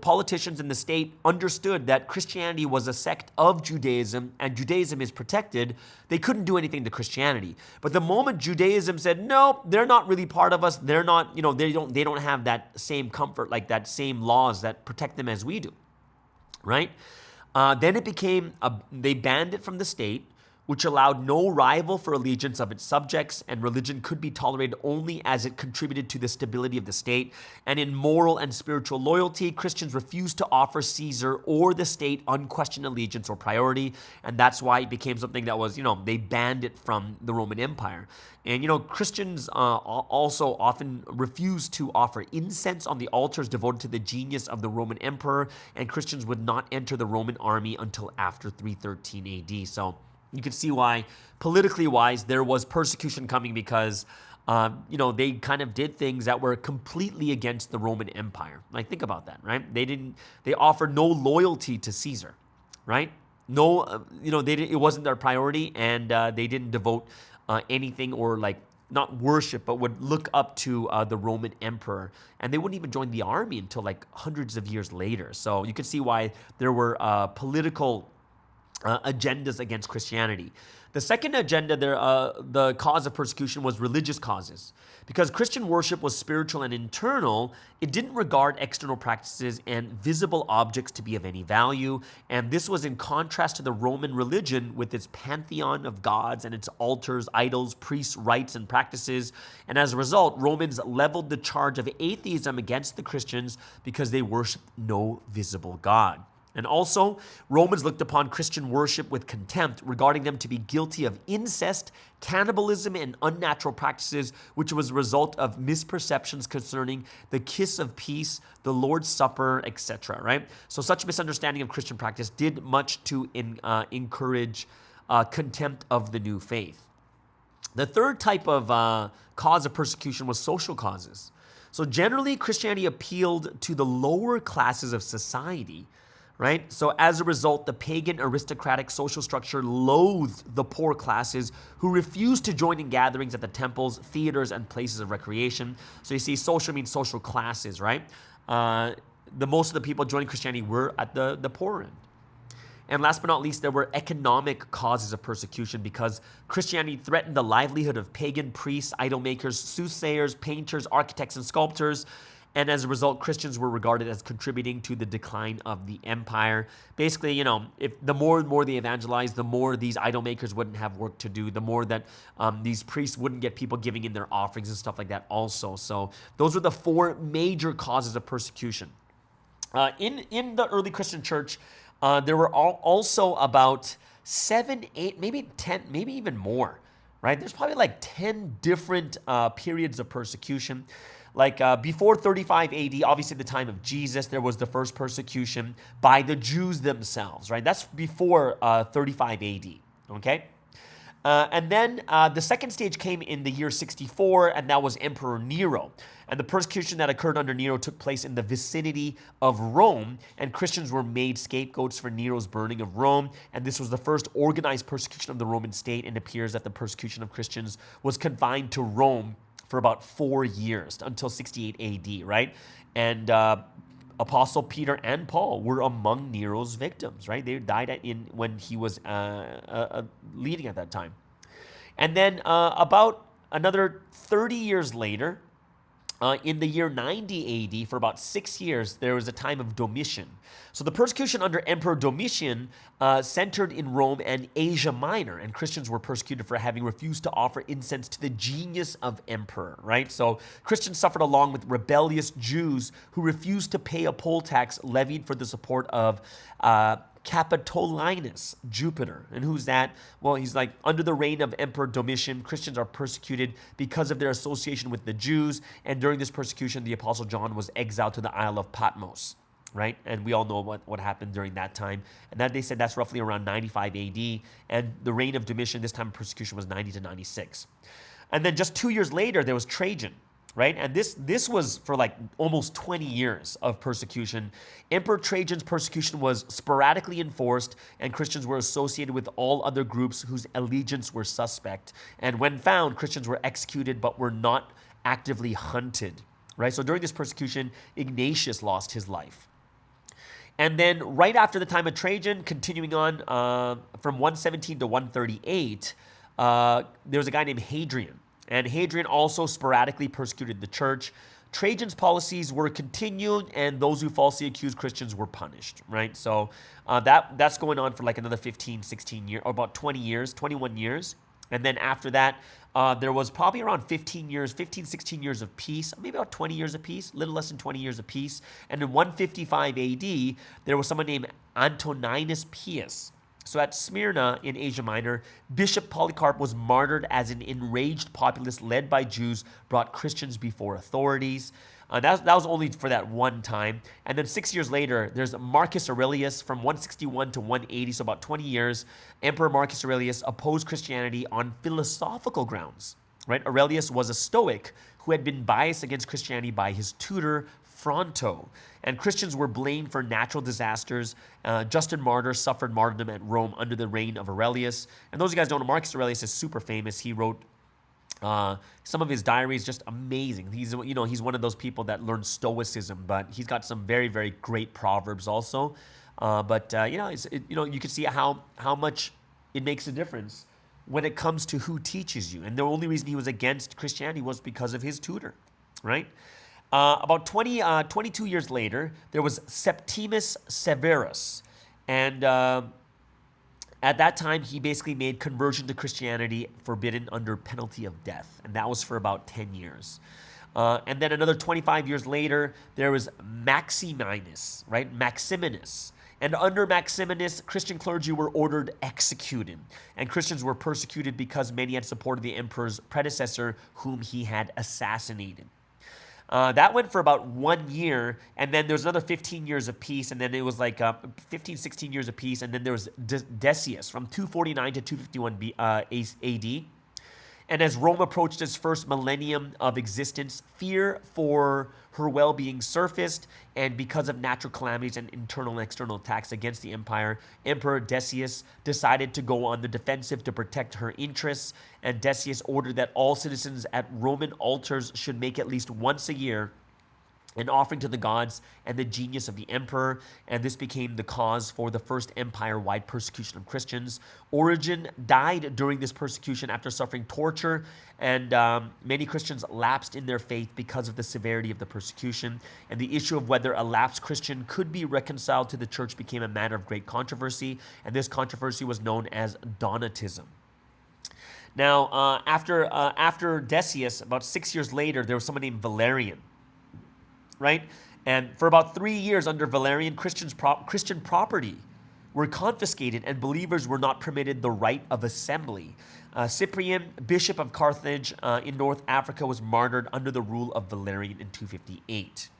[SPEAKER 2] politicians in the state understood that Christianity was a sect of Judaism and Judaism is protected, they couldn't do anything to Christianity. But the moment Judaism said, no, they're not really part of us, they're not, they don't have that same comfort, like that same laws that protect them as we do, right? Then it became, they banned it from the state, which allowed no rival for allegiance of its subjects, and religion could be tolerated only as it contributed to the stability of the state. And in moral and spiritual loyalty, Christians refused to offer Caesar or the state unquestioned allegiance or priority, and that's why it became something that was, they banned it from the Roman Empire. And, Christians also often refused to offer incense on the altars devoted to the genius of the Roman emperor, and Christians would not enter the Roman army until after 313 AD. So you can see why, politically wise, there was persecution coming because, they kind of did things that were completely against the Roman Empire. Like, think about that, right? They offered no loyalty to Caesar, right? No, it wasn't their priority, and they didn't devote anything or not worship, but would look up to the Roman emperor. And they wouldn't even join the army until hundreds of years later. So you can see why there were political agendas against Christianity. The second agenda there, the cause of persecution, was religious causes. Because Christian worship was spiritual and internal, it didn't regard external practices and visible objects to be of any value. And this was in contrast to the Roman religion with its pantheon of gods and its altars, idols, priests, rites, and practices. And as a result, Romans leveled the charge of atheism against the Christians because they worshiped no visible God. And also, Romans looked upon Christian worship with contempt, regarding them to be guilty of incest, cannibalism, and unnatural practices, which was a result of misperceptions concerning the kiss of peace, the Lord's Supper, etc., right? So such misunderstanding of Christian practice did much to encourage contempt of the new faith. The third type of cause of persecution was social causes. So generally, Christianity appealed to the lower classes of society, right? So as a result, the pagan aristocratic social structure loathed the poor classes who refused to join in gatherings at the temples, theaters, and places of recreation. So you see, social means social classes, right? Most of the people joining Christianity were at the poorer end. And last but not least, there were economic causes of persecution because Christianity threatened the livelihood of pagan priests, idol makers, soothsayers, painters, architects, and sculptors. And as a result, Christians were regarded as contributing to the decline of the empire. Basically, if the more and more they evangelized, the more these idol makers wouldn't have work to do, the more that these priests wouldn't get people giving in their offerings and stuff like that also. So those were the 4 major causes of persecution. In the early Christian church, there were also about 7, 8, maybe 10, maybe even more, right? There's probably 10 different periods of persecution. before 35 AD, obviously the time of Jesus, there was the first persecution by the Jews themselves, right? That's before 35 AD, okay? And then the second stage came in the year 64, and that was Emperor Nero. And the persecution that occurred under Nero took place in the vicinity of Rome, and Christians were made scapegoats for Nero's burning of Rome. And this was the first organized persecution of the Roman state, and it appears that the persecution of Christians was confined to Rome for about 4 years, until 68 AD, right? And Apostle Peter and Paul were among Nero's victims, right? They died when he was leading at that time. And then about another 30 years later, in the year 90 AD, for about 6 years, there was a time of Domitian. So the persecution under Emperor Domitian centered in Rome and Asia Minor, and Christians were persecuted for having refused to offer incense to the genius of emperor, right? So Christians suffered along with rebellious Jews who refused to pay a poll tax levied for the support of Capitolinus, Jupiter. And who's that? Well, he's like, under the reign of Emperor Domitian, Christians are persecuted because of their association with the Jews. And during this persecution, the Apostle John was exiled to the Isle of Patmos, right? And we all know what happened during that time. And that they said that's roughly around 95 AD. And the reign of Domitian, this time of persecution, was 90 to 96. And then just 2 years later, there was Trajan, right? And this was for like almost 20 years of persecution. Emperor Trajan's persecution was sporadically enforced, and Christians were associated with all other groups whose allegiance were suspect. And when found, Christians were executed but were not actively hunted, right? So during this persecution, Ignatius lost his life. And then right after the time of Trajan, continuing on from 117 to 138, there was a guy named Hadrian. And Hadrian also sporadically persecuted the church. Trajan's policies were continued, and those who falsely accused Christians were punished, right? So that's going on for like another 15, 16 years, or about 20 years, 21 years. And then after that, there was probably around 15, 16 years of peace, maybe about 20 years of peace, a little less than 20 years of peace. And in 155 AD, there was someone named Antoninus Pius. So at Smyrna in Asia Minor, Bishop Polycarp was martyred as an enraged populace led by Jews brought Christians before authorities. That was only for that one time. And then 6 years later, there's Marcus Aurelius from 161 to 180, so about 20 years. Emperor Marcus Aurelius opposed Christianity on philosophical grounds, right? Aurelius was a Stoic who had been biased against Christianity by his tutor, Fronto. And Christians were blamed for natural disasters. Justin Martyr suffered martyrdom at Rome under the reign of Aurelius. And those of you guys don't know, Marcus Aurelius is super famous. He wrote some of his diaries, just amazing. He's one of those people that learned Stoicism, but he's got some very, very great proverbs also. You can see how much it makes a difference when it comes to who teaches you. And the only reason he was against Christianity was because of his tutor, right? About 22 years later, there was Septimus Severus. And at that time, he basically made conversion to Christianity forbidden under penalty of death. And that was for about 10 years. And then another 25 years later, there was Maximinus, right? Maximinus. And under Maximinus, Christian clergy were ordered executed. And Christians were persecuted because many had supported the emperor's predecessor, whom he had assassinated. That went for about 1 year, and then there was another 15 years of peace, and then it was like 15, 16 years of peace, and then there was Decius from 249 to 251 AD. And as Rome approached its first millennium of existence, fear for her well-being surfaced, and because of natural calamities and internal and external attacks against the empire, Emperor Decius decided to go on the defensive to protect her interests, and Decius ordered that all citizens at Roman altars should make at least once a year an offering to the gods and the genius of the emperor, and this became the cause for the first empire-wide persecution of Christians. Origen died during this persecution after suffering torture, and many Christians lapsed in their faith because of the severity of the persecution, and the issue of whether a lapsed Christian could be reconciled to the church became a matter of great controversy, and this controversy was known as Donatism. Now, after Decius, about 6 years later, there was someone named Valerian, right? And for about 3 years under Valerian, Christian property were confiscated and believers were not permitted the right of assembly. Cyprian, bishop of Carthage in North Africa, was martyred under the rule of Valerian in 258.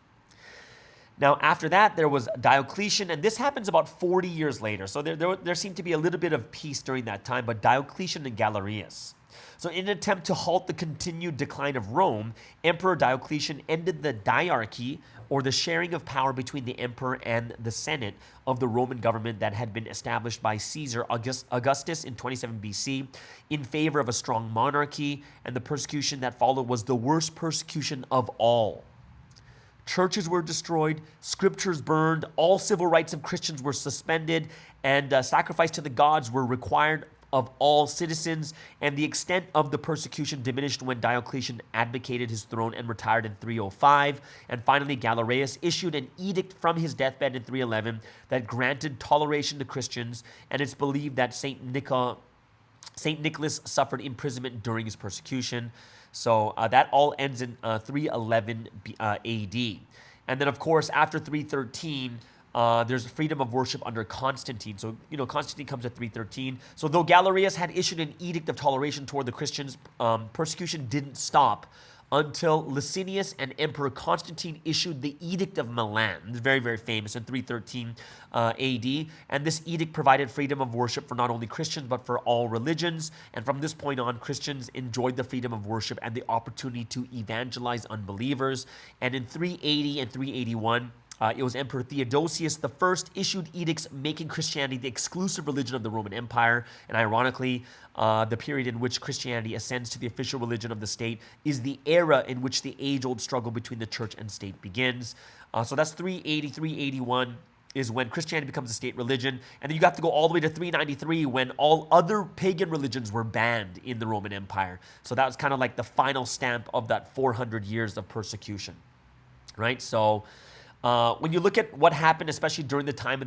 [SPEAKER 2] Now, after that, there was Diocletian, and this happens about 40 years later. So there seemed to be a little bit of peace during that time, but Diocletian and Galerius. So in an attempt to halt the continued decline of Rome, Emperor Diocletian ended the diarchy, or the sharing of power between the emperor and the senate of the Roman government that had been established by Caesar Augustus in 27 BC in favor of a strong monarchy, and the persecution that followed was the worst persecution of all. Churches were destroyed, scriptures burned, all civil rights of Christians were suspended, and sacrifice to the gods were required of all citizens, and the extent of the persecution diminished when Diocletian abdicated his throne and retired in 305. And finally, Galerius issued an edict from his deathbed in 311 that granted toleration to Christians, and it's believed that Saint Nicholas suffered imprisonment during his persecution. So that all ends in 311 AD. And then, of course, after 313, there's freedom of worship under Constantine. So, Constantine comes at 313. So though Galerius had issued an edict of toleration toward the Christians, persecution didn't stop until Licinius and Emperor Constantine issued the Edict of Milan. It's very, very famous in 313 AD. And this edict provided freedom of worship for not only Christians, but for all religions. And from this point on, Christians enjoyed the freedom of worship and the opportunity to evangelize unbelievers. And in 380 and 381, it was Emperor Theodosius I issued edicts making Christianity the exclusive religion of the Roman Empire. And ironically, the period in which Christianity ascends to the official religion of the state is the era in which the age-old struggle between the church and state begins. So that's 380, 381 is when Christianity becomes a state religion. And then you have to go all the way to 393 when all other pagan religions were banned in the Roman Empire. So that was kind of like the final stamp of that 400 years of persecution, right? So when you look at what happened, especially during the time of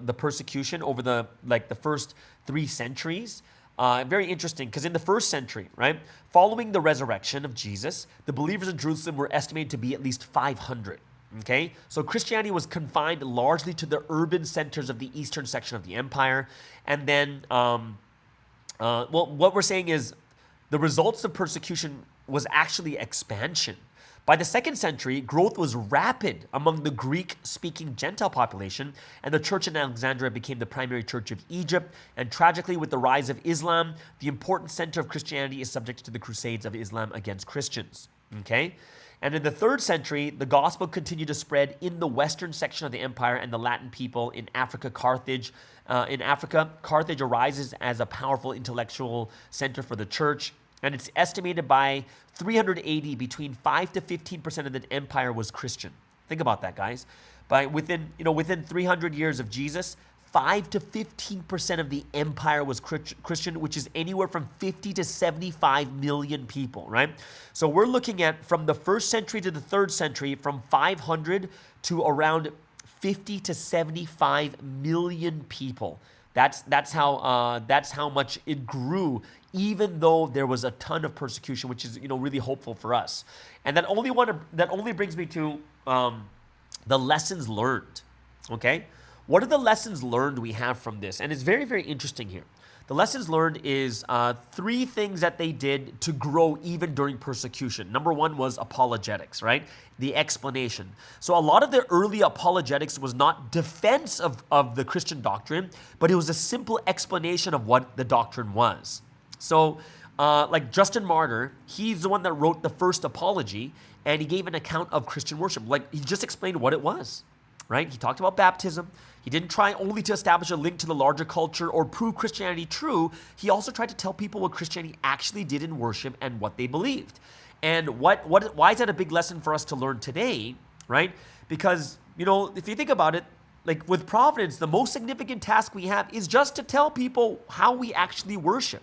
[SPEAKER 2] the persecution over the first 3 centuries, very interesting, because in the first century, right, following the resurrection of Jesus, the believers in Jerusalem were estimated to be at least 500. Okay, so Christianity was confined largely to the urban centers of the eastern section of the empire, and then, what we're saying is the results of persecution was actually expansion. By the 2nd century, growth was rapid among the Greek-speaking Gentile population, and the church in Alexandria became the primary church of Egypt. And tragically, with the rise of Islam, the important center of Christianity is subject to the crusades of Islam against Christians. Okay? And in the 3rd century, the gospel continued to spread in the western section of the empire and the Latin people in Africa. Carthage arises as a powerful intellectual center for the church. And it's estimated by 380, between 5 to 15% of the empire was Christian. Think about that, guys. Within 300 years of Jesus, 5 to 15% of the empire was Christian, which is anywhere from 50 to 75 million people, right? So we're looking at, from the 1st century to the 3rd century, from 500 to around 50 to 75 million people. That's how much it grew, even though there was a ton of persecution, which is really hopeful for us. And that only brings me to the lessons learned. Okay, what are the lessons learned we have from this? And it's very, very interesting here. The lessons learned is 3 things that they did to grow even during persecution. Number 1 was apologetics, right? The explanation. So a lot of the early apologetics was not defense of the Christian doctrine, but it was a simple explanation of what the doctrine was. So like Justin Martyr, he's the one that wrote the first apology, and he gave an account of Christian worship. Like, he just explained what it was, right? He talked about baptism. He didn't try only to establish a link to the larger culture or prove Christianity true. He also tried to tell people what Christianity actually did in worship and what they believed. And why is that a big lesson for us to learn today, right? Because, if you think about it, like with Providence, the most significant task we have is just to tell people how we actually worship.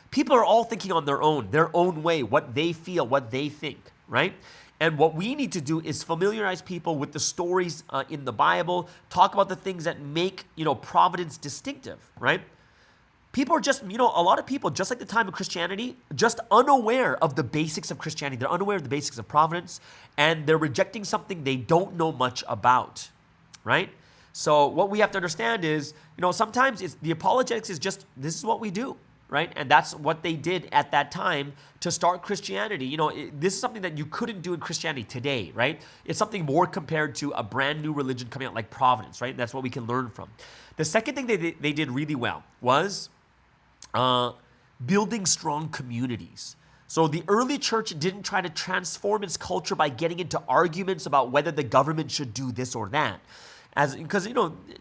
[SPEAKER 2] People are all thinking on their own way, what they feel, what they think, right? And what we need to do is familiarize people with the stories in the Bible, talk about the things that make, Providence distinctive, right? People are just, a lot of people, just like the time of Christianity, just unaware of the basics of Christianity. They're unaware of the basics of Providence, and they're rejecting something they don't know much about, right? So what we have to understand is, sometimes the apologetics is just, this is what we do, right? And that's what they did at that time to start Christianity. This is something that you couldn't do in Christianity today, right? It's something more compared to a brand new religion coming out like Providence, right? That's what we can learn from. The second thing they did really well was building strong communities. So the early church didn't try to transform its culture by getting into arguments about whether the government should do this or that. Because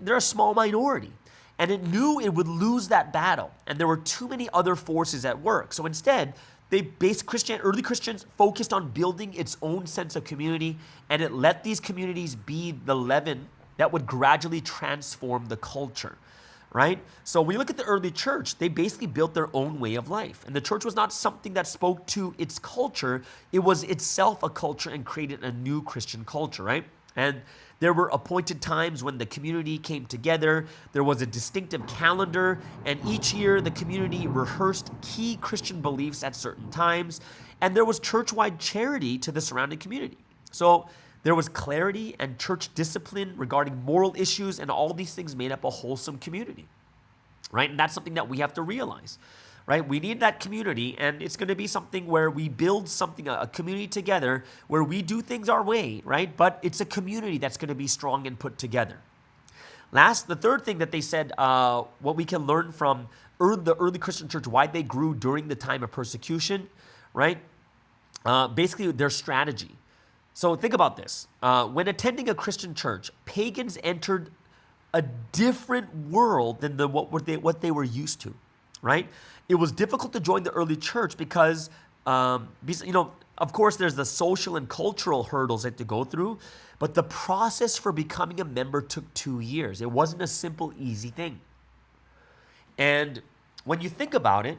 [SPEAKER 2] they're a small minority. And it knew it would lose that battle. And there were too many other forces at work. So instead, early Christians focused on building its own sense of community, and it let these communities be the leaven that would gradually transform the culture, right? So when you look at the early church, they basically built their own way of life. And the church was not something that spoke to its culture. It was itself a culture and created a new Christian culture, right? And there were appointed times when the community came together. There was a distinctive calendar, and each year the community rehearsed key Christian beliefs at certain times, and there was church-wide charity to the surrounding community. So there was clarity and church discipline regarding moral issues, and all these things made up a wholesome community, right? And that's something that we have to realize, right? We need that community, and it's going to be something where we build something, a community together, where we do things our way, right? But it's a community that's going to be strong and put together. The third thing that they said, what we can learn from the early Christian church, why they grew during the time of persecution, right? Basically, their strategy. So think about this. When attending a Christian church, pagans entered a different world than what they were used to, right? It was difficult to join the early church because, of course, there's the social and cultural hurdles that to go through, but the process for becoming a member took 2 years. It wasn't a simple, easy thing. And when you think about it,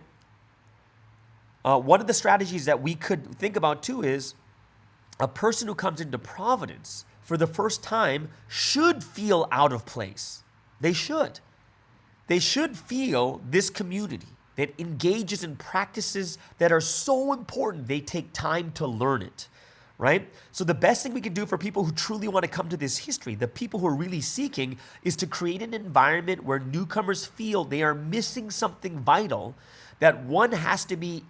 [SPEAKER 2] one of the strategies that we could think about too is a person who comes into Providence for the first time should feel out of place. They should. They should feel this community that engages in practices that are so important, they take time to learn it, right? So the best thing we can do for people who truly want to come to this history, the people who are really seeking, is to create an environment where newcomers feel they are missing something vital, that one has to be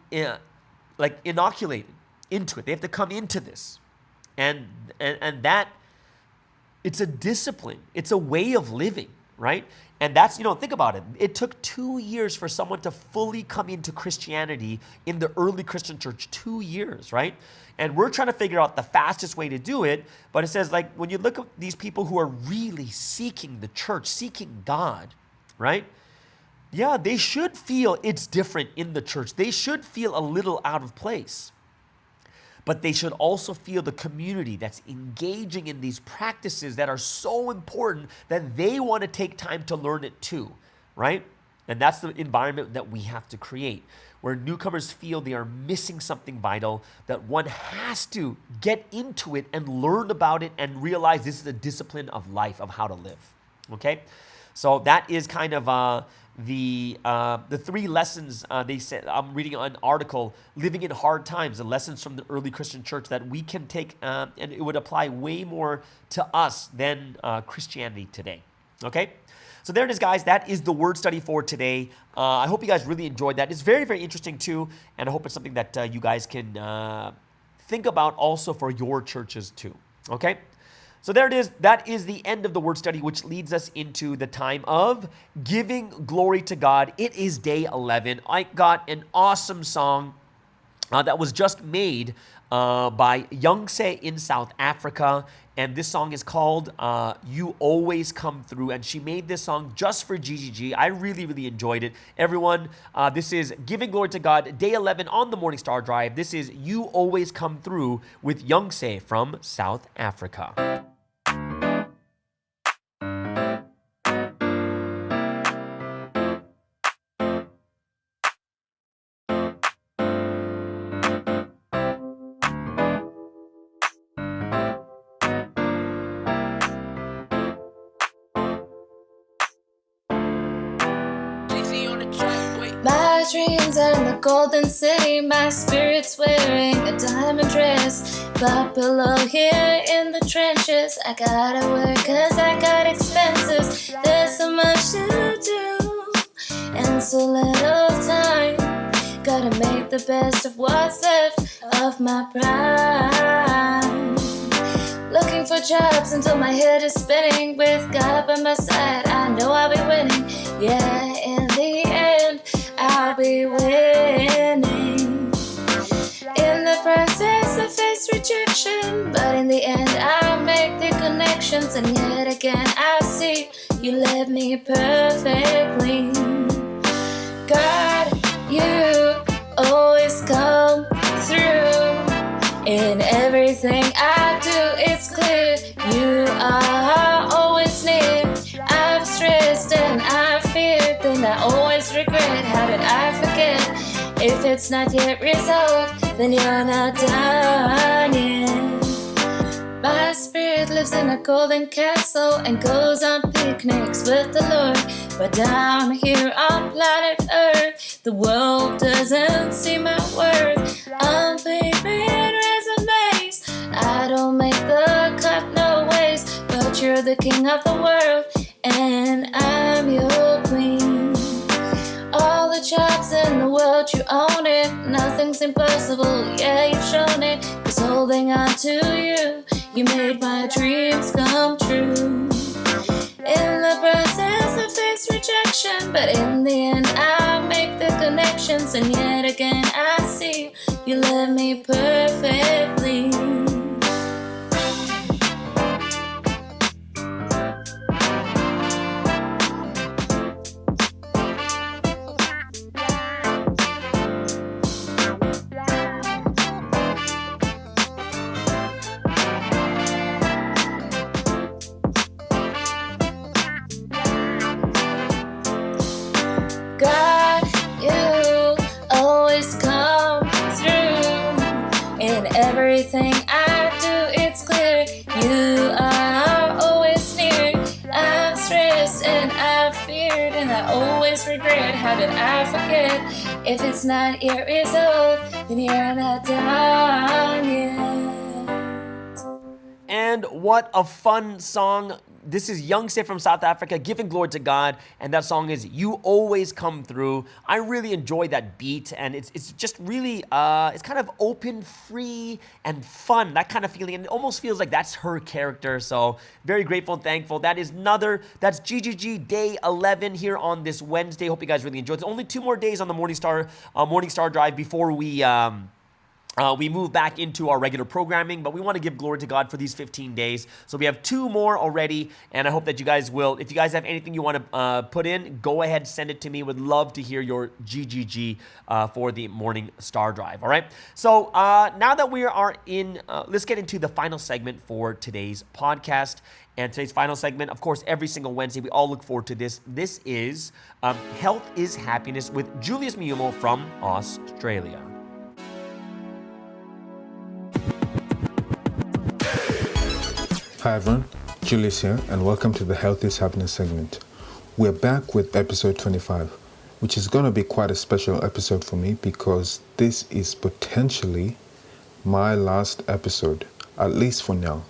[SPEAKER 2] inoculated into it. They have to come into this. And that, it's a discipline. It's a way of living, right? And that's, think about it. It took 2 years for someone to fully come into Christianity in the early Christian church, 2 years, right? And we're trying to figure out the fastest way to do it. But it says, when you look at these people who are really seeking the church, seeking God, right? Yeah, they should feel it's different in the church. They should feel a little out of place. But they should also feel the community that's engaging in these practices that are so important that they want to take time to learn it too, right? And that's the environment that we have to create, where newcomers feel they are missing something vital, that one has to get into it and learn about it and realize this is a discipline of life, of how to live, okay? So that is kind of the 3 lessons they said. I'm reading an article, Living in Hard Times, the lessons from the early Christian church that we can take, and it would apply way more to us than Christianity today, okay? So there it is, guys. That is the word study for today. I hope you guys really enjoyed that. It's very, very interesting too, and I hope it's something that you guys can think about also for your churches too, okay? So there it is. That is the end of the word study, which leads us into the time of giving glory to God. It is day 11. I got an awesome song that was just made by Youngse in South Africa. And this song is called You Always Come Through. And she made this song just for GGG. I really, really enjoyed it. Everyone, this is Giving Glory to God, day 11 on the Morning Star Drive. This is You Always Come Through with Youngse from South Africa.
[SPEAKER 6] My dreams are in the golden city, my spirit's wearing a diamond dress. But below here in the trenches, I gotta work 'cause I got expenses. There's so much to do and so little time. Gotta make the best of what's left of my prime. Looking for jobs until my head is spinning. With God by my side, I know I'll be winning. Yeah, in the end, I'll be winning. In the process, I face rejection, but in the end, I make the connections. And yet again, I see you led me perfectly. God, you always come through. In everything I do, it's clear you are always near. I've stressed and I've feared, then I always regret. How did I forget? If it's not yet resolved, then you're not done yet. My spirit lives in a golden castle and goes on picnics with the Lord. But down here on planet Earth, the world doesn't see my worth. On paper and resumes, I don't make the cut no ways. But you're the king of the world and I'm your queen. All the jobs in the world, you own it. Nothing's impossible, yeah, you've shown it. 'Cause holding on to you, you made my dreams come true. In the process, I face rejection, but in the end, I make the connections. And yet again, I see you led me perfectly. God, you always come through. In everything I do, it's clear you are always near. I'm stressed and I've feared and I always regret. How did I forget? If it's not yet resolved, then you're not done yet.
[SPEAKER 2] And what a fun song. This is Youngster from South Africa, giving glory to God, and that song is You Always Come Through. I really enjoy that beat, and it's just really, it's kind of open, free, and fun, that kind of feeling, and it almost feels like that's her character, so very grateful and thankful. That's GGG Day 11 here on this Wednesday. Hope you guys really enjoyed it. Only 2 more days on the Morning Star Drive before we move back into our regular programming, but we want to give glory to God for these 15 days. So we have 2 more already, and I hope that you guys will. If you guys have anything you want to put in, go ahead, send it to me. Would love to hear your GGG for the Morning Star Drive, all right? So now that we are in, let's get into the final segment for today's podcast. And today's final segment, of course, every single Wednesday, we all look forward to this. This is Health is Happiness with Julius Miumo from Australia.
[SPEAKER 7] Hi everyone, Julius here, and welcome to the Health is Happiness segment. We're back with episode 25, which is going to be quite a special episode for me because this is potentially my last episode, at least for now,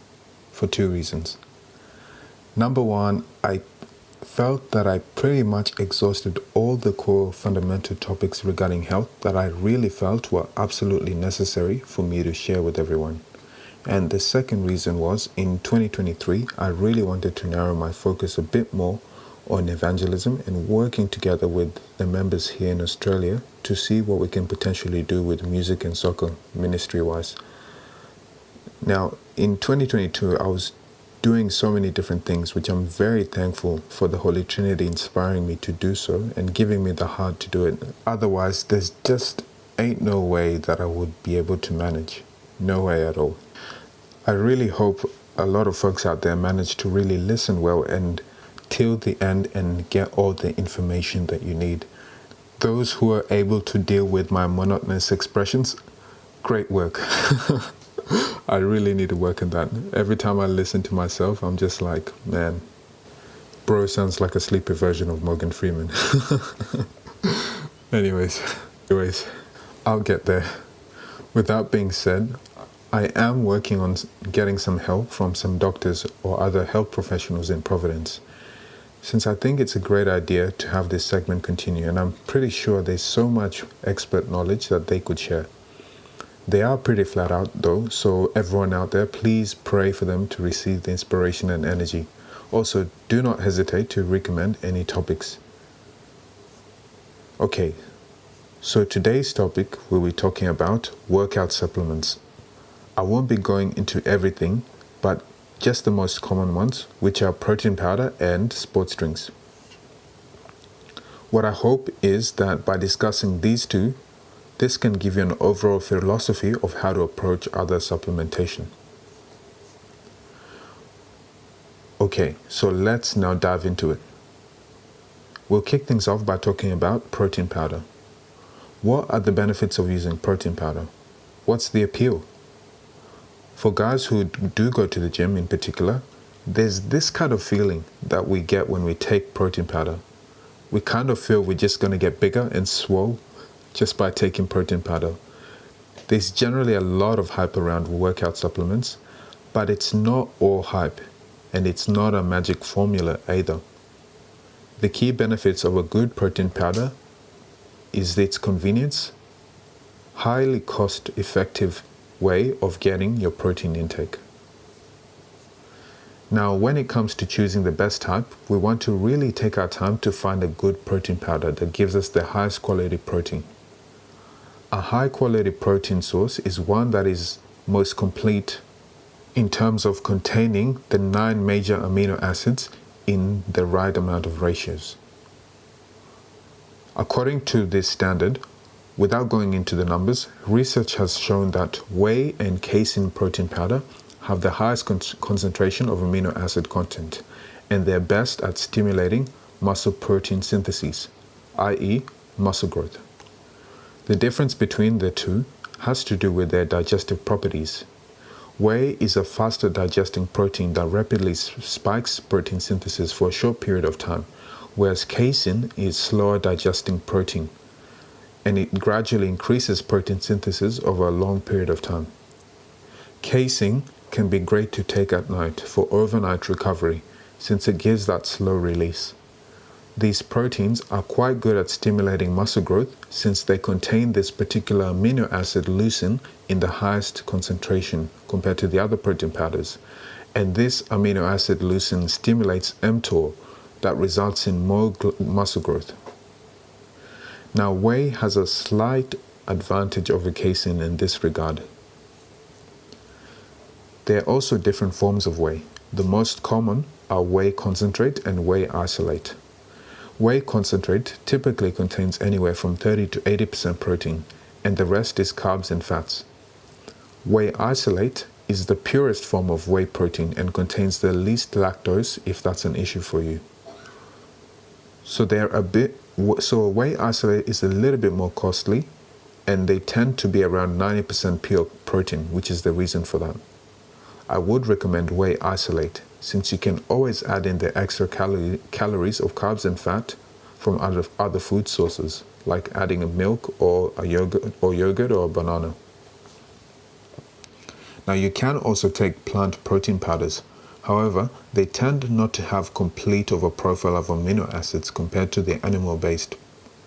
[SPEAKER 7] for 2 reasons. Number 1, I felt that I pretty much exhausted all the core fundamental topics regarding health that I really felt were absolutely necessary for me to share with everyone. And the second reason was, in 2023, I really wanted to narrow my focus a bit more on evangelism and working together with the members here in Australia to see what we can potentially do with music and soccer ministry-wise. Now, in 2022, I was doing so many different things, which I'm very thankful for the Holy Trinity inspiring me to do so and giving me the heart to do it. Otherwise, there's just ain't no way that I would be able to manage. No way at all. I really hope a lot of folks out there manage to really listen well and till the end and get all the information that you need. Those who are able to deal with my monotonous expressions, great work. I really need to work on that. Every time I listen to myself, I'm just like, man, bro sounds like a sleepy version of Morgan Freeman. Anyways, I'll get there. With that being said, I am working on getting some help from some doctors or other health professionals in Providence, since I think it's a great idea to have this segment continue, and I'm pretty sure there's so much expert knowledge that they could share. They are pretty flat out though, so everyone out there, please pray for them to receive the inspiration and energy. Also, do not hesitate to recommend any topics. Okay, so today's topic we'll be talking about workout supplements. I won't be going into everything, but just the most common ones, which are protein powder and sports drinks. What I hope is that by discussing these two, this can give you an overall philosophy of how to approach other supplementation. Okay, so let's now dive into it. We'll kick things off by talking about protein powder. What are the benefits of using protein powder? What's the appeal? For guys who do go to the gym in particular, there's this kind of feeling that we get when we take protein powder. We kind of feel we're just going to get bigger and swole just by taking protein powder. There's generally a lot of hype around workout supplements, but it's not all hype, and it's not a magic formula either. The key benefits of a good protein powder is its convenience, highly cost-effective way of getting your protein intake. Now, when it comes to choosing the best type, we want to really take our time to find a good protein powder that gives us the highest quality protein. A high quality protein source is one that is most complete in terms of containing the 9 major amino acids in the right amount of ratios. According to this standard, without going into the numbers, research has shown that whey and casein protein powder have the highest concentration of amino acid content, and they're best at stimulating muscle protein synthesis, i.e. muscle growth. The difference between the two has to do with their digestive properties. Whey is a faster digesting protein that rapidly spikes protein synthesis for a short period of time, whereas casein is slower digesting protein, and it gradually increases protein synthesis over a long period of time. Casein can be great to take at night for overnight recovery, since it gives that slow release. These proteins are quite good at stimulating muscle growth, since they contain this particular amino acid leucine in the highest concentration compared to the other protein powders, and this amino acid leucine stimulates mTOR that results in more muscle growth. Now, whey has a slight advantage over casein in this regard. There are also different forms of whey. The most common are whey concentrate and whey isolate. Whey concentrate typically contains anywhere from 30 to 80% protein, and the rest is carbs and fats. Whey isolate is the purest form of whey protein and contains the least lactose, if that's an issue for you. So a whey isolate is a little bit more costly, and they tend to be around 90% pure protein, which is the reason for that. I would recommend whey isolate, since you can always add in the extra calories of carbs and fat from other food sources, like adding a milk or a yogurt or a banana. Now, you can also take plant protein powders. However, they tend not to have complete of a profile of amino acids compared to the animal-based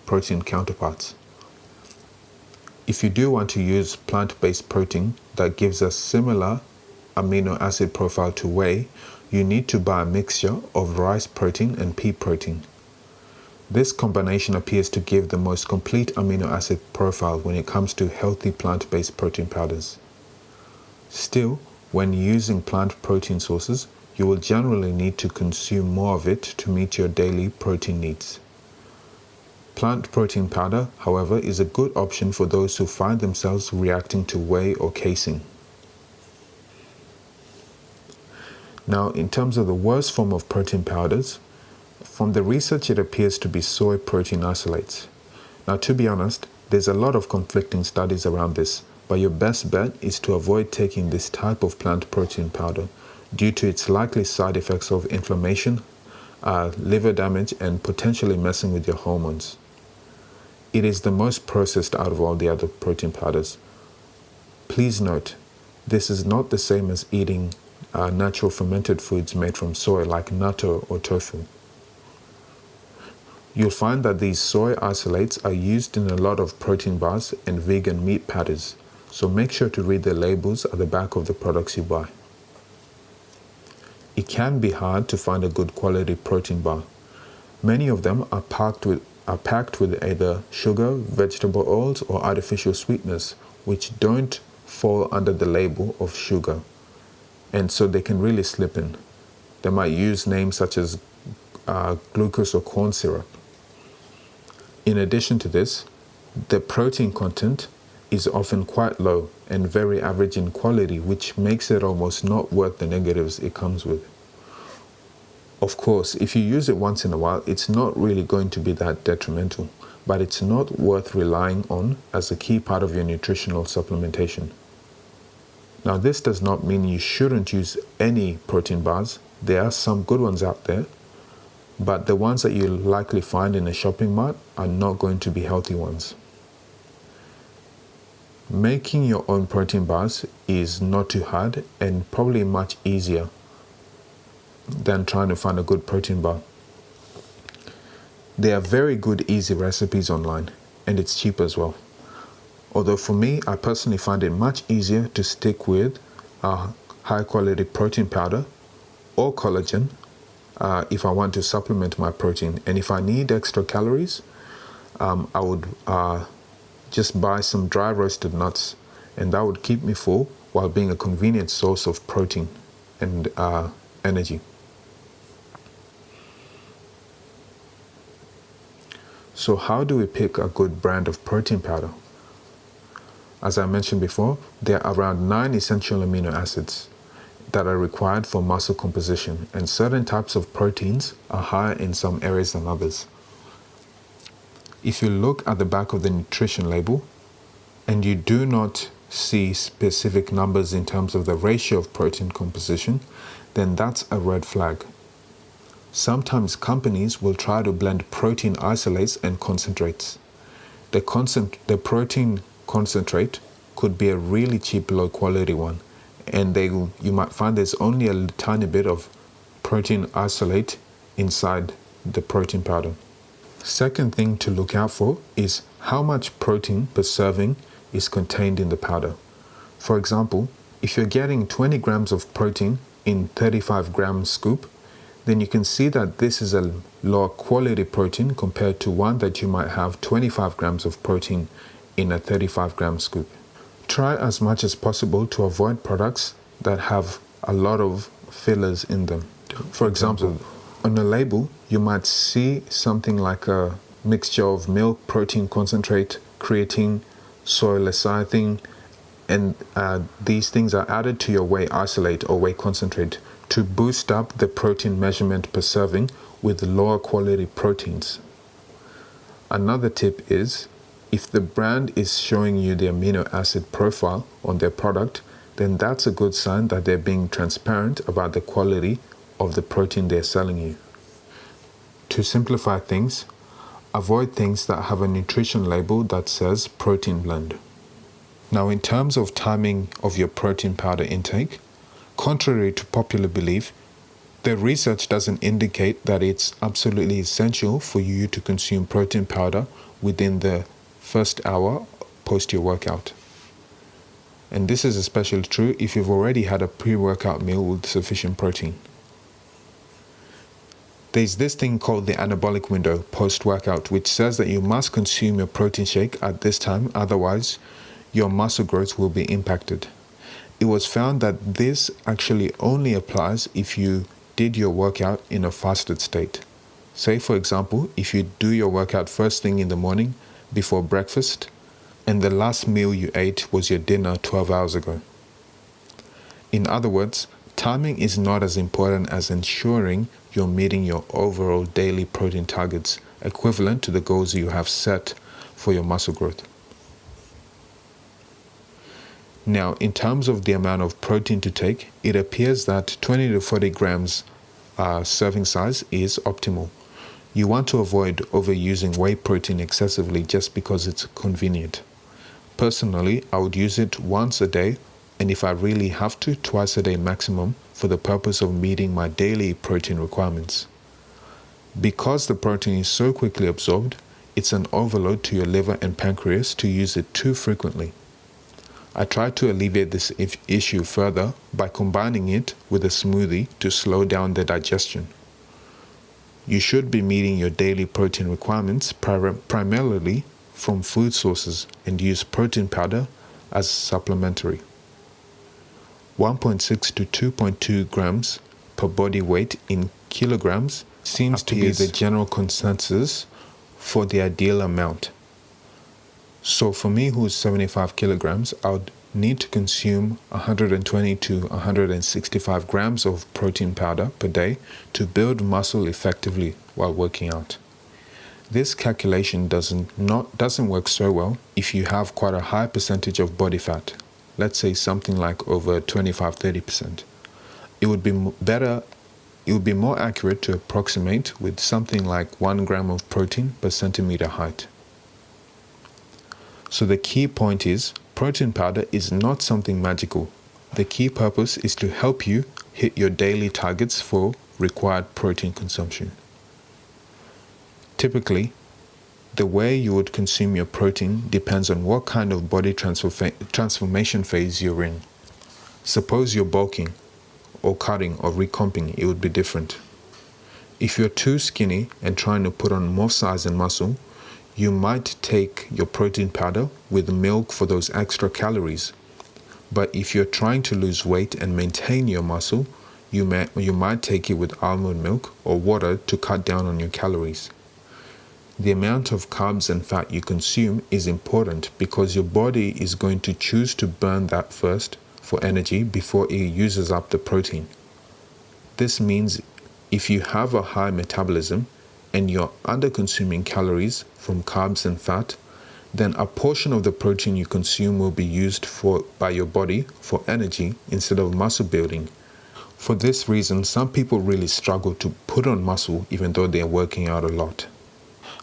[SPEAKER 7] protein counterparts. If you do want to use plant-based protein that gives a similar amino acid profile to whey, you need to buy a mixture of rice protein and pea protein. This combination appears to give the most complete amino acid profile when it comes to healthy plant-based protein powders. Still, when using plant protein sources, you will generally need to consume more of it to meet your daily protein needs. Plant protein powder, however, is a good option for those who find themselves reacting to whey or casein. Now, in terms of the worst form of protein powders, from the research it appears to be soy protein isolates. Now, to be honest, there's a lot of conflicting studies around this, but your best bet is to avoid taking this type of plant protein powder due to its likely side effects of inflammation, liver damage, and potentially messing with your hormones. It is the most processed out of all the other protein powders. Please note, This is not the same as eating natural fermented foods made from soy like natto or tofu. You'll find that these soy isolates are used in a lot of protein bars and vegan meat patties, so make sure to read the labels at the back of the products you buy. It can be hard to find a good quality protein bar. Many of them are packed with either sugar, vegetable oils, or artificial sweeteners, which don't fall under the label of sugar, and so they can really slip in. They might use names such as glucose or corn syrup. In addition to this, the protein content is often quite low and very average in quality, which makes it almost not worth the negatives it comes with. Of course, if you use it once in a while, it's not really going to be that detrimental, but it's not worth relying on as a key part of your nutritional supplementation. Now, this does not mean you shouldn't use any protein bars. There are some good ones out there, but the ones that you'll likely find in a shopping mart are not going to be healthy ones. Making your own protein bars is not too hard and probably much easier than trying to find a good protein bar. There are very good easy recipes online, and it's cheap as well. Although for me, I personally find it much easier to stick with a high quality protein powder or collagen if I want to supplement my protein. And if I need extra calories, I would just buy some dry roasted nuts, and that would keep me full while being a convenient source of protein and energy. So how do we pick a good brand of protein powder? As I mentioned before, there are around 9 essential amino acids that are required for muscle composition, and certain types of proteins are higher in some areas than others. If you look at the back of the nutrition label and you do not see specific numbers in terms of the ratio of protein composition, then that's a red flag. Sometimes companies will try to blend protein isolates and concentrates. The protein concentrate could be a really cheap, low quality one, and you might find there's only a tiny bit of protein isolate inside the protein powder. Second thing to look out for is how much protein per serving is contained in the powder. For example, if you're getting 20 grams of protein in 35 gram scoop, then you can see that this is a lower quality protein compared to one that you might have 25 grams of protein in a 35 gram scoop. Try as much as possible to avoid products that have a lot of fillers in them. For example, on a label, you might see something like a mixture of milk, protein concentrate, creatine, soy lecithin, and these things are added to your whey isolate or whey concentrate to boost up the protein measurement per serving with lower quality proteins. Another tip is, if the brand is showing you the amino acid profile on their product, then that's a good sign that they're being transparent about the quality of the protein they're selling you. To simplify things, avoid things that have a nutrition label that says protein blend. Now, in terms of timing of your protein powder intake, contrary to popular belief, the research doesn't indicate that it's absolutely essential for you to consume protein powder within the first hour post your workout. And this is especially true if you've already had a pre-workout meal with sufficient protein. There's this thing called the anabolic window post-workout, which says that you must consume your protein shake at this time, otherwise your muscle growth will be impacted. It was found that this actually only applies if you did your workout in a fasted state. Say, for example, if you do your workout first thing in the morning before breakfast, and the last meal you ate was your dinner 12 hours ago. In other words, timing is not as important as ensuring you're meeting your overall daily protein targets, equivalent to the goals you have set for your muscle growth. Now, in terms of the amount of protein to take, it appears that 20 to 40 grams serving size is optimal. You want to avoid overusing whey protein excessively just because it's convenient. Personally, I would use it once a day and if I really have to, twice a day maximum for the purpose of meeting my daily protein requirements. Because the protein is so quickly absorbed, it's an overload to your liver and pancreas to use it too frequently. I try to alleviate this issue further by combining it with a smoothie to slow down the digestion. You should be meeting your daily protein requirements primarily from food sources and use protein powder as supplementary. 1.6 to 2.2 grams per body weight in kilograms seems to be the general consensus for the ideal amount. So for me, who's 75 kilograms, I would need to consume 120 to 165 grams of protein powder per day to build muscle effectively while working out. This calculation doesn't work so well if you have quite a high percentage of body fat, let's say something like over 25-30%. It would be more accurate to approximate with something like 1 gram of protein per centimeter height. So the key point is, protein powder is not something magical. The key purpose is to help you hit your daily targets for required protein consumption. Typically, the way you would consume your protein depends on what kind of body transformation phase you're in. Suppose you're bulking or cutting or recomping, it would be different. If you're too skinny and trying to put on more size and muscle, you might take your protein powder with milk for those extra calories. But if you're trying to lose weight and maintain your muscle, you might take it with almond milk or water to cut down on your calories. The amount of carbs and fat you consume is important because your body is going to choose to burn that first for energy before it uses up the protein. This means if you have a high metabolism and you're under-consuming calories from carbs and fat, then a portion of the protein you consume will be used by your body for energy instead of muscle building. For this reason, some people really struggle to put on muscle even though they are working out a lot.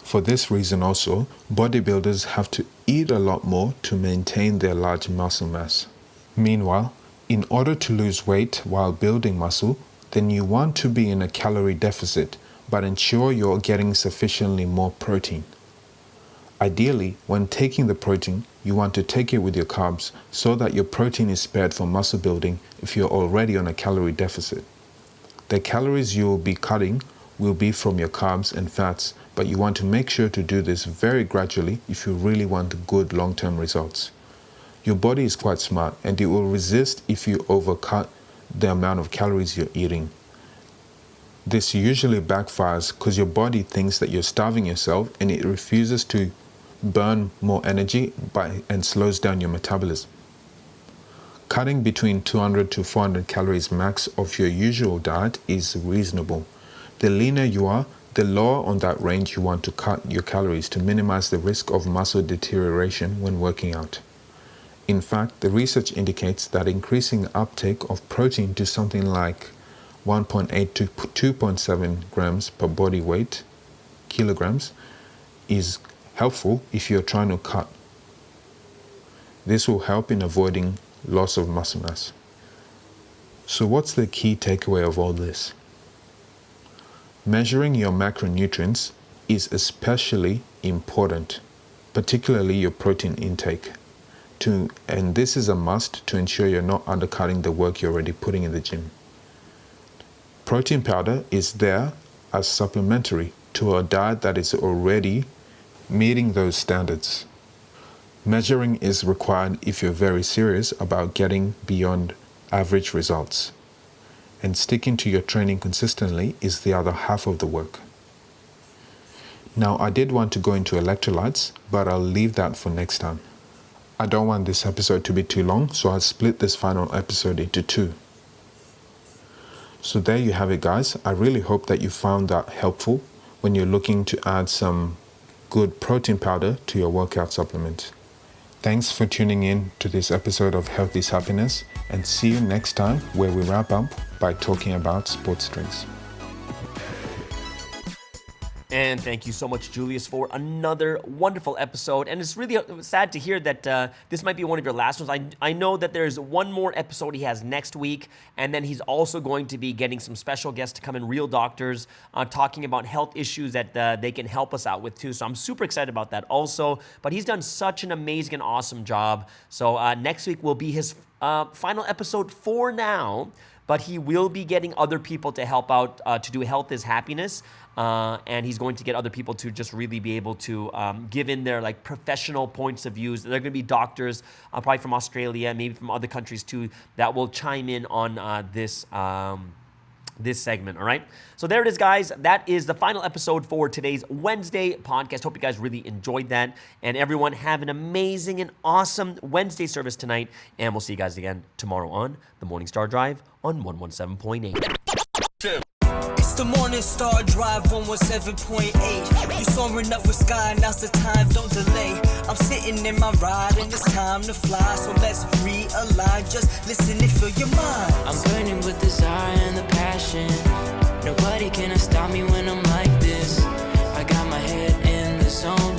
[SPEAKER 7] For this reason also, bodybuilders have to eat a lot more to maintain their large muscle mass. Meanwhile, in order to lose weight while building muscle, then you want to be in a calorie deficit, but ensure you're getting sufficiently more protein. Ideally, when taking the protein, you want to take it with your carbs so that your protein is spared for muscle building if you're already on a calorie deficit. The calories you will be cutting will be from your carbs and fats, but you want to make sure to do this very gradually if you really want good long-term results. Your body is quite smart and it will resist if you overcut the amount of calories you're eating. This usually backfires because your body thinks that you're starving yourself and it refuses to burn more energy and slows down your metabolism. Cutting between 200 to 400 calories max of your usual diet is reasonable. The leaner you are, the lower on that range you want to cut your calories to minimize the risk of muscle deterioration when working out. In fact, the research indicates that increasing uptake of protein to something like 1.8 to 2.7 grams per body weight, kilograms, is helpful if you're trying to cut. This will help in avoiding loss of muscle mass. So what's the key takeaway of all this? Measuring your macronutrients is especially important, particularly your protein intake. And this is a must to ensure you're not undercutting the work you're already putting in the gym. Protein powder is there as supplementary to a diet that is already meeting those standards. Measuring is required if you're very serious about getting beyond average results. And sticking to your training consistently is the other half of the work. Now, I did want to go into electrolytes, but I'll leave that for next time. I don't want this episode to be too long, so I'll split this final episode into two. So there you have it, guys. I really hope that you found that helpful when you're looking to add some good protein powder to your workout supplement. Thanks for tuning in to this episode of Health is Happiness, and see you next time where we wrap up by talking about sports drinks.
[SPEAKER 2] And thank you so much, Julius, for another wonderful episode. And it's really sad to hear that this might be one of your last ones. I know that there's one more episode he has next week, and then he's also going to be getting some special guests to come in, real doctors, talking about health issues that they can help us out with too. So I'm super excited about that also. But he's done such an amazing and awesome job. So next week will be his final episode for now. But he will be getting other people to help out to do Health is Happiness. And he's going to get other people to just really be able to give in their like professional points of views. They're going to be doctors, probably from Australia, maybe from other countries too, that will chime in on this segment, all right? So there it is, guys. That is the final episode for today's Wednesday podcast. Hope you guys really enjoyed that. And everyone, have an amazing and awesome Wednesday service tonight. And we'll see you guys again tomorrow on the Morning Star Drive on 117.8.
[SPEAKER 1] It's the Morning Star Drive 117.8. You soaring up with sky, now's the time, don't delay. I'm sitting in my ride and it's time to fly. So let's realign, just listen and fill your mind.
[SPEAKER 8] I'm burning with desire and the passion. Nobody can stop me when I'm like this. I got my head in the zone.